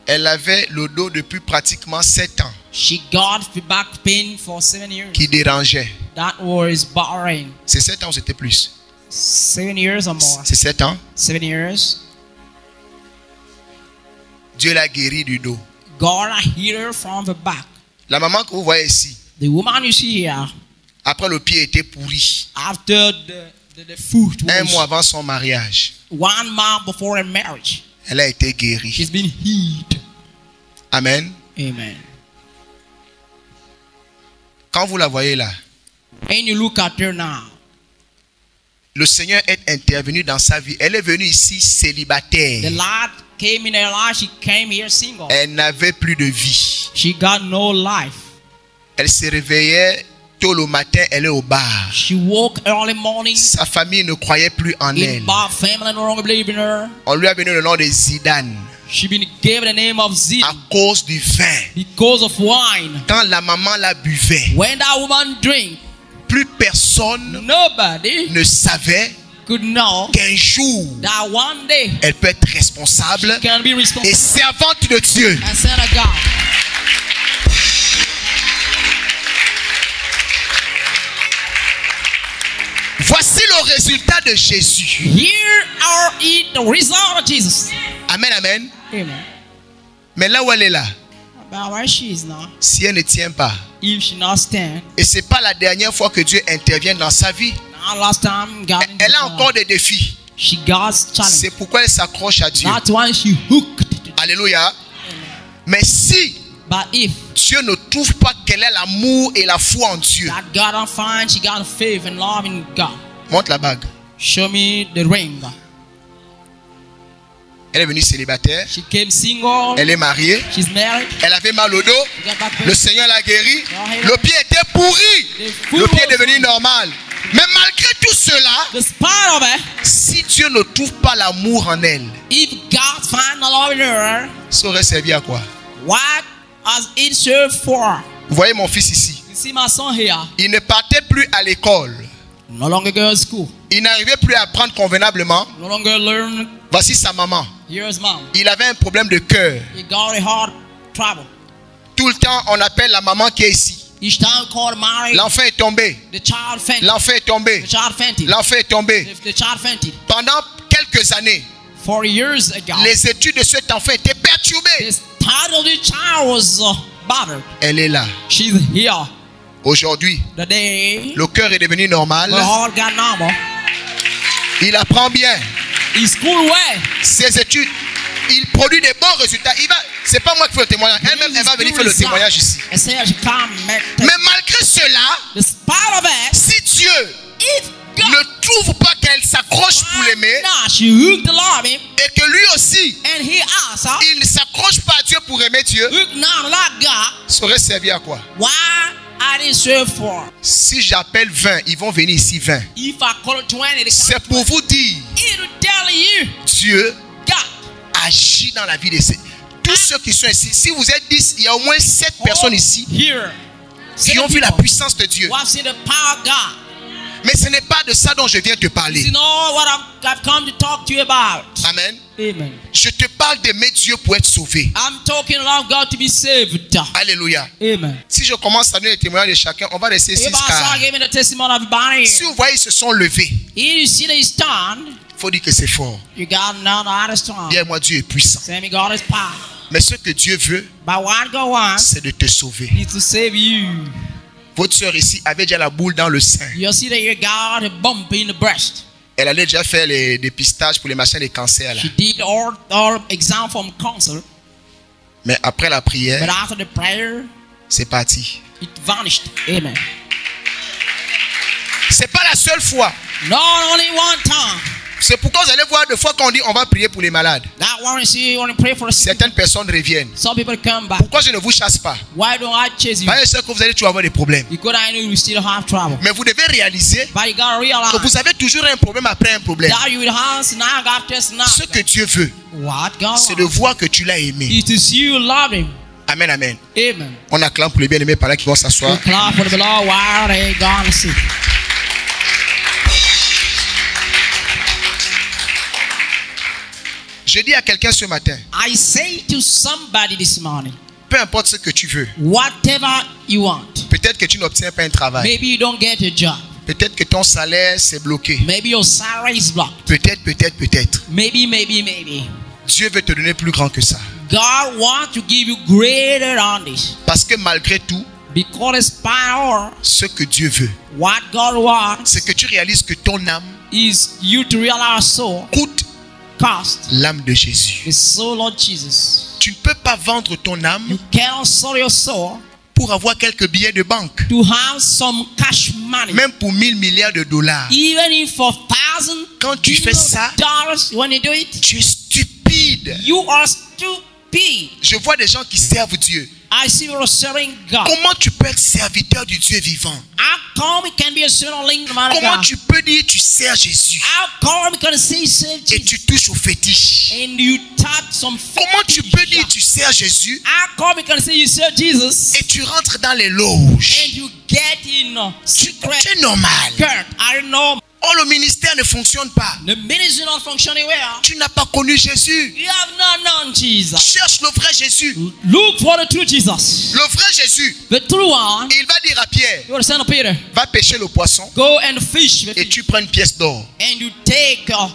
elle avait le dos depuis pratiquement 7 ans She got the back pain for 7 years. qui dérangeait. That was bothering. C'est 7 ans ou c'était plus? 7 years or more. C'est 7 ans. 7 years. Dieu l'a guéri du dos. God healed her from the back. La maman que vous voyez ici, The woman you see here, après le pied était pourri. after the foot Un was mois avant son mariage, 1 month before a marriage, elle a été guérie. she's been healed. Amen. Amen. Quand vous la voyez là, And you look at her now. le Seigneur est intervenu dans sa vie. Elle est venue ici The célibataire. Lord came in her life. She came here single. Elle n'avait plus de vie. She got no life. Elle se réveillait tôt le matin, elle est au bar. She woke early morning. Sa famille ne croyait plus en elle. In bar family no longer believe in her. On lui a donné le nom de Zidane She been given the name of à Zidane cause du vin. because of wine. Quand la maman la buvait, When that woman drink, plus personne nobody ne savait could know qu'un jour, that one day elle peut être responsable can be et responsible servante de Dieu. and son of God. Voici le résultat de Jésus. Here are the result of Jesus. Amen, amen. Amen. Mais là où elle est là, About where she is now, si elle ne tient pas, if she not stand, et c'est pas la dernière fois que Dieu intervient dans sa vie, now last time God elle a encore des défis. she got challenge. C'est pourquoi elle s'accroche à Dieu. That's why she hooked. Alléluia. Mais si But if Dieu ne trouve pas quel est l'amour et la foi en Dieu, that God don't find, she got faith and love in God. montre la bague. Show me the ring. Elle est venue célibataire, She came single. elle est mariée, She's married. elle avait mal au dos, She got back le Seigneur l'a guéri, pain. le pied était pourri, le pied est devenu normal. Mais malgré tout cela, Despite of it, si Dieu ne trouve pas l'amour en elle, if God find the love in her, ça aurait servi à quoi? what has it served for? Vous voyez mon fils ici, You see my son here, il ne partait plus à l'école, no longer go to school, il n'arrivait plus à apprendre convenablement. no longer learn. Voici sa maman, Here's mom. il avait un problème de cœur. He got a hard trouble. Tout le temps, on appelle la maman qui est ici. Each time called Mary, L'enfant est tombé, the child fainted. l'enfant est tombé, The child fainted. l'enfant est tombé. The child fainted. Pendant quelques années, 4 years ago, les études de cet enfant étaient perturbées. the start of the child was bothered. Elle est là. She's here. Aujourd'hui, The day le cœur est devenu normal. the heart got normal. Il apprend bien He school well. ses études. Il produit des bons résultats. C'est pas moi qui fais le témoignage. Elle-même, elle va venir faire le témoignage ici. And say she come make Mais malgré cela, despite of it, si Dieu if God ne trouve pas qu'elle s'accroche pour l'aimer now she hooked the love him et que lui aussi, and he asked her, il ne s'accroche pas à Dieu pour aimer Dieu, hook now like God, ça aurait servi à quoi? why are they served for? Si j'appelle 20, ils vont venir ici 20. If I call 20, they C'est come pour vous dire, it'll tell you Dieu God. agit dans la vie de ces. Tous ceux qui sont ici, si vous êtes 10, il y a au moins 7 personnes ici Here. qui ont vu la puissance de Dieu. Who have seen the power of God. Mais ce n'est pas de ça dont je viens te You parler. know what I've come to talk to you about. Amen. Amen. Je te parle d'aimer Dieu pour être sauvé. I'm talking about God to be saved. Alléluia. Amen. Si je commence à donner les témoignages de chacun, on va rester 6 If I start quarts. giving the testimony of everybody, Si vous voyez, ils se sont levés. you see they stand, Il faut dire que c'est fort. you got another strong. Bien, moi, Dieu est puissant. Say me God is power. Mais ce que Dieu veut, But what God wants c'est de te sauver. is to save you. Votre soeur ici avait déjà la boule dans le sein. You see that you got a bump in the breast. Elle allait déjà faire les dépistages pour les machins des cancers. Là. She did all exam from cancer, Mais après la but prière, after the prayer, c'est parti. it vanished. Amen. C'est pas la seule fois. Not only one time. C'est pourquoi vous allez voir de fois qu'on dit on va prier pour les malades. That one is you only pray for a sick. Certaines personnes reviennent. Some people come back. Pourquoi je ne vous chasse pas? Why don't I chase you? Parce que je sais que vous allez toujours avoir des problèmes. Because I know you still have trouble. Mais vous devez réaliser But you gotta realize que vous avez toujours un problème après un problème. that you will have snag after snag. Ce que Dieu veut, What God c'est de wants voir que tu l'as aimé. is to see you love Him. Amen, amen. Amen. On acclame pour les bien-aimés par là qui vont We s'asseoir. clap for the Lord while they gonna see. Je dis à quelqu'un ce matin, I say to somebody this morning, peu importe ce que tu veux, whatever you want. peut-être que tu n'obtiens pas un travail. Maybe you don't get a job. Peut-être que ton salaire s'est bloqué. Maybe your salary is blocked. Peut-être, peut-être, peut-être. Maybe. Dieu veut te donner plus grand que ça. God wants to give you greater on this. Parce que malgré tout, Because it's power. ce que Dieu veut, What God wants c'est que tu réalises que ton âme is you to realize soul coûte cost l'âme de Jésus. the soul of Jesus. Tu ne peux pas vendre ton âme You cannot sell your soul pour avoir quelques billets de banque. to have some cash money. Même pour 1000 milliards de dollars. Even if for $1,000 Quand tu fais ça, when you do it, tu es stupide. you are stupid. Je vois des gens qui servent Dieu. I see you're serving God. Comment tu peux être serviteur du Dieu vivant? How come it can be a servant of the man of Comment God? tu peux dire tu sers Jésus How come it can say serve et Jesus tu touches au fétiche? and you touch some Comment tu peux dire tu sers Jésus How come it can say you serve Jesus et tu rentres dans les loges? and you get in secret C'est normal. court? I don't know. Oh, le ministère ne fonctionne pas. The ministry not functioning well. Tu n'as pas connu Jésus. You have not known Jesus. Cherche le vrai Jésus. Look for the true Jesus. Le vrai Jésus. The true one. Il va dire à Pierre, You are the son of Peter. va pêcher le poisson Go and fish with et it. tu prends une pièce d'or. And you take a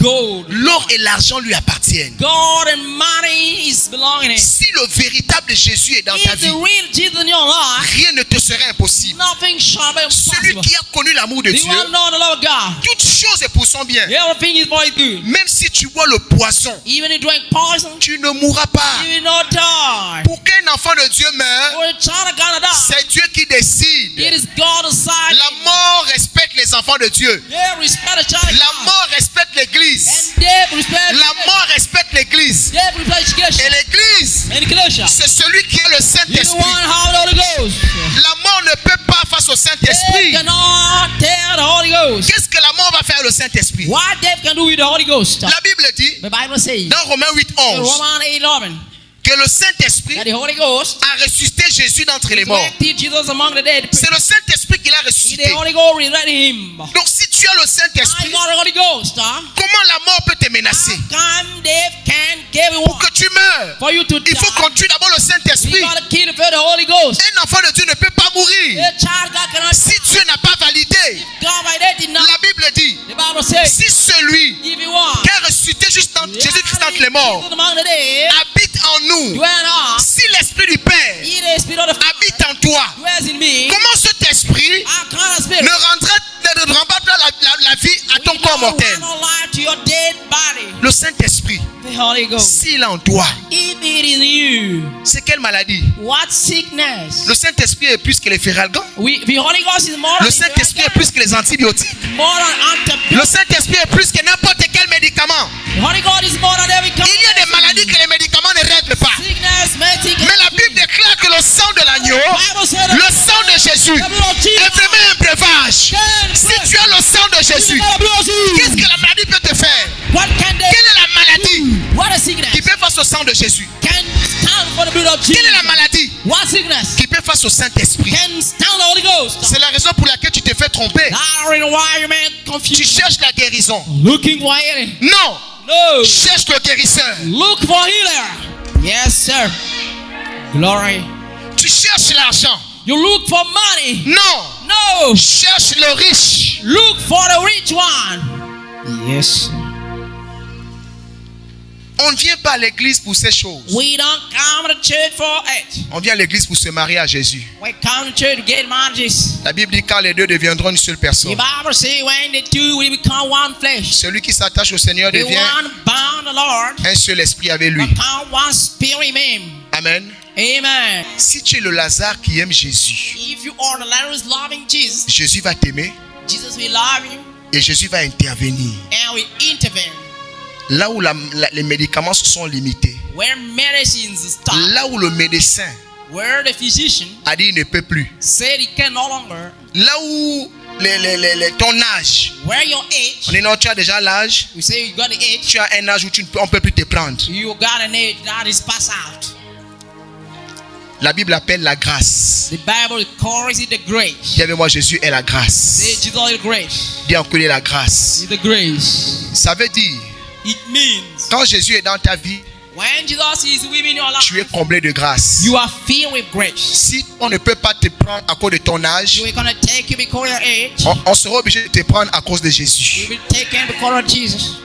gold. L'or et l'argent lui appartiennent. Gold and money is belonging. Si le véritable Jésus est dans ta If the vie, real Jesus in your life, rien ne te serait impossible. nothing shall be Celui impossible. qui a connu l'amour de The Dieu, one know the love of God. toute chose est pour son bien. Everything is for his good. Même si tu bois le poisson, Even if you drink poison, tu ne mourras pas. you will not die. Pour qu'un enfant de Dieu meure, For a child of God to die, c'est Dieu qui décide. it is God aside. La mort respecte les enfants de Dieu. They respect a child of La God. mort respecte l'église. And they respect La mort respecte l'église. they respect Et education. l'église, And ecclesia. c'est celui qui a le You the Saint-Esprit. one how the Holy Ghost. La mort ne peut pas face au They Saint-Esprit. cannot tell the Holy Ghost. Qu'est-ce que la mort va faire le Saint-Esprit? What they can do with the Holy Ghost? La Bible dit, The Bible says dans Romains 8, in 11, Romans 8:11 que le Saint-Esprit that the Holy Ghost a ressuscité Jésus d'entre les morts. resurrected Jesus among the dead. C'est le Saint-Esprit qui l'a The ressuscité. Holy Ghost resurrected him. Donc si tu as le I Saint-Esprit, got the Holy Ghost. comment la mort peut te menacer? Come, they can give you Pour one. que tu meurs, For you to die, il faut qu'on tue d'abord le you Saint-Esprit. got to kill for the Holy Ghost. Un enfant de Dieu ne peut pas mourir The child God cannot si Dieu n'a pas validé. God by that did not. La Bible dit, The Bible says, si celui if you want, qui a ressuscité juste dans Jésus-Christ entre les morts Jesus among the dead, habite en nous, dwell on, si l'Esprit du Père he the Spirit of the Father habite en toi, dwells in me. comment cet esprit Our kind of spirit ne rend pas la vie à ton corps mortel? no life to your dead body. Le Saint-Esprit, The Holy Ghost. s'il est en toi, If it is you, c'est quelle maladie? what sickness? Le Saint-Esprit est plus que les feralgans. The Holy Ghost is more Le than Saint-Esprit est plus que les antibiotiques. more than Le antibiotics. Saint-Esprit est plus que n'importe quel médicament. The Holy Ghost is more than every Il y a des maladies que les médicaments ne règlent pas. sickness, medical. Mais la Bible déclare que le sang de l'agneau, Bible said le sang de Jésus, the blood of Jesus est vraiment un breuvage. can Si break. tu as le sang de Jésus, The blood of Jesus. qu'est-ce que la maladie peut te faire? What can they? Quelle est la maladie What a sickness qui fait face au sang de Jésus? can stand for the blood of Quelle est Jesus? la maladie What sickness qui fait face au Saint-Esprit? can stand the Holy Ghost? C'est la raison pour laquelle tu te fais tromper. Now in why you man Tu confused? cherches la guérison. Looking for healing? Non, No. cherche le guérisseur. Look for healer. Yes, sir. Glory. Tu cherches l'argent. You look for money. Non, No. cherche le riche. Look for the rich one. Yes. On ne vient pas à l'église pour ces choses. We don't come to church for it. On vient à l'église pour se marier à Jésus. We come to church to get married. La Bible dit quand les deux deviendront une seule The personne. Bible says when the two will become one flesh. Celui qui s'attache au Seigneur The devient one bound the Lord un seul esprit avec lui. become one spirit in him. Amen. Amen. Si tu es le Lazare qui aime Jésus, If you are the Lazarus loving Jesus, Jésus va t'aimer Jesus will love you et Jésus va intervenir. and will intervene. Là où les médicaments se sont limités, Where medicines stop, là où le médecin where the physician a dit il ne peut plus, said he can no longer, là où ton âge, where your on age, dit non, tu as déjà l'âge, we say you got the age, tu as un âge où on ne peut plus te prendre. you got an age that is passed out. La Bible appelle la grâce. The Bible calls it the grace. Dis avec moi, Jésus est la grâce. Say Jesus is the grace. Dis encore la grâce. It's the grace. Ça veut dire, It means quand Jésus est dans ta vie, when Jesus is within your life, tu es comblé de grâce. you are filled with grace. Si on ne peut pas te prendre à cause de ton âge, You are gonna take you because of your age. on sera obligé de te prendre à cause de You Jésus. will take him because of Jesus.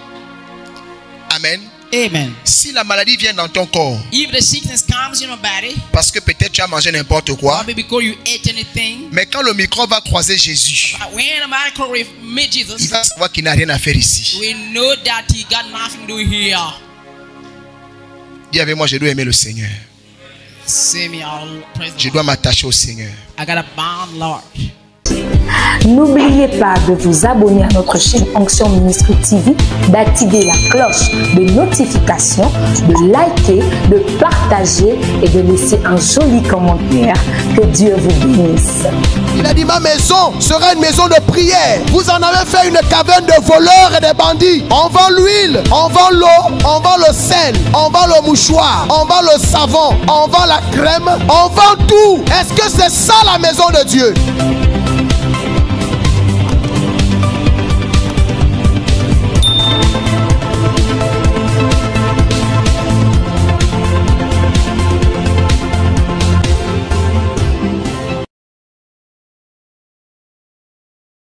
Amen. Amen. Si la maladie vient dans ton corps, If the sickness comes in your body, parce que peut-être tu as mangé n'importe quoi, probably because you ate anything. mais quand le microbe va croiser Jésus, But when the microwave met il Jesus, va savoir qu'il n'a rien à faire ici. we know that he got nothing to do here. Dis avec moi, je dois aimer le Seigneur. See me, I'll praise the Je Lord. dois m'attacher au Seigneur. I got a bound Lord. N'oubliez pas de vous abonner à notre chaîne Onction Ministry TV, d'activer la cloche de notification, de liker, de partager et de laisser un joli commentaire. Que Dieu vous bénisse. Il a dit, ma maison sera une maison de prière. Vous en avez fait une caverne de voleurs et de bandits. On vend l'huile, on vend l'eau, on vend le sel, on vend le mouchoir, on vend le savon, on vend la crème, on vend tout. Est-ce que c'est ça la maison de Dieu?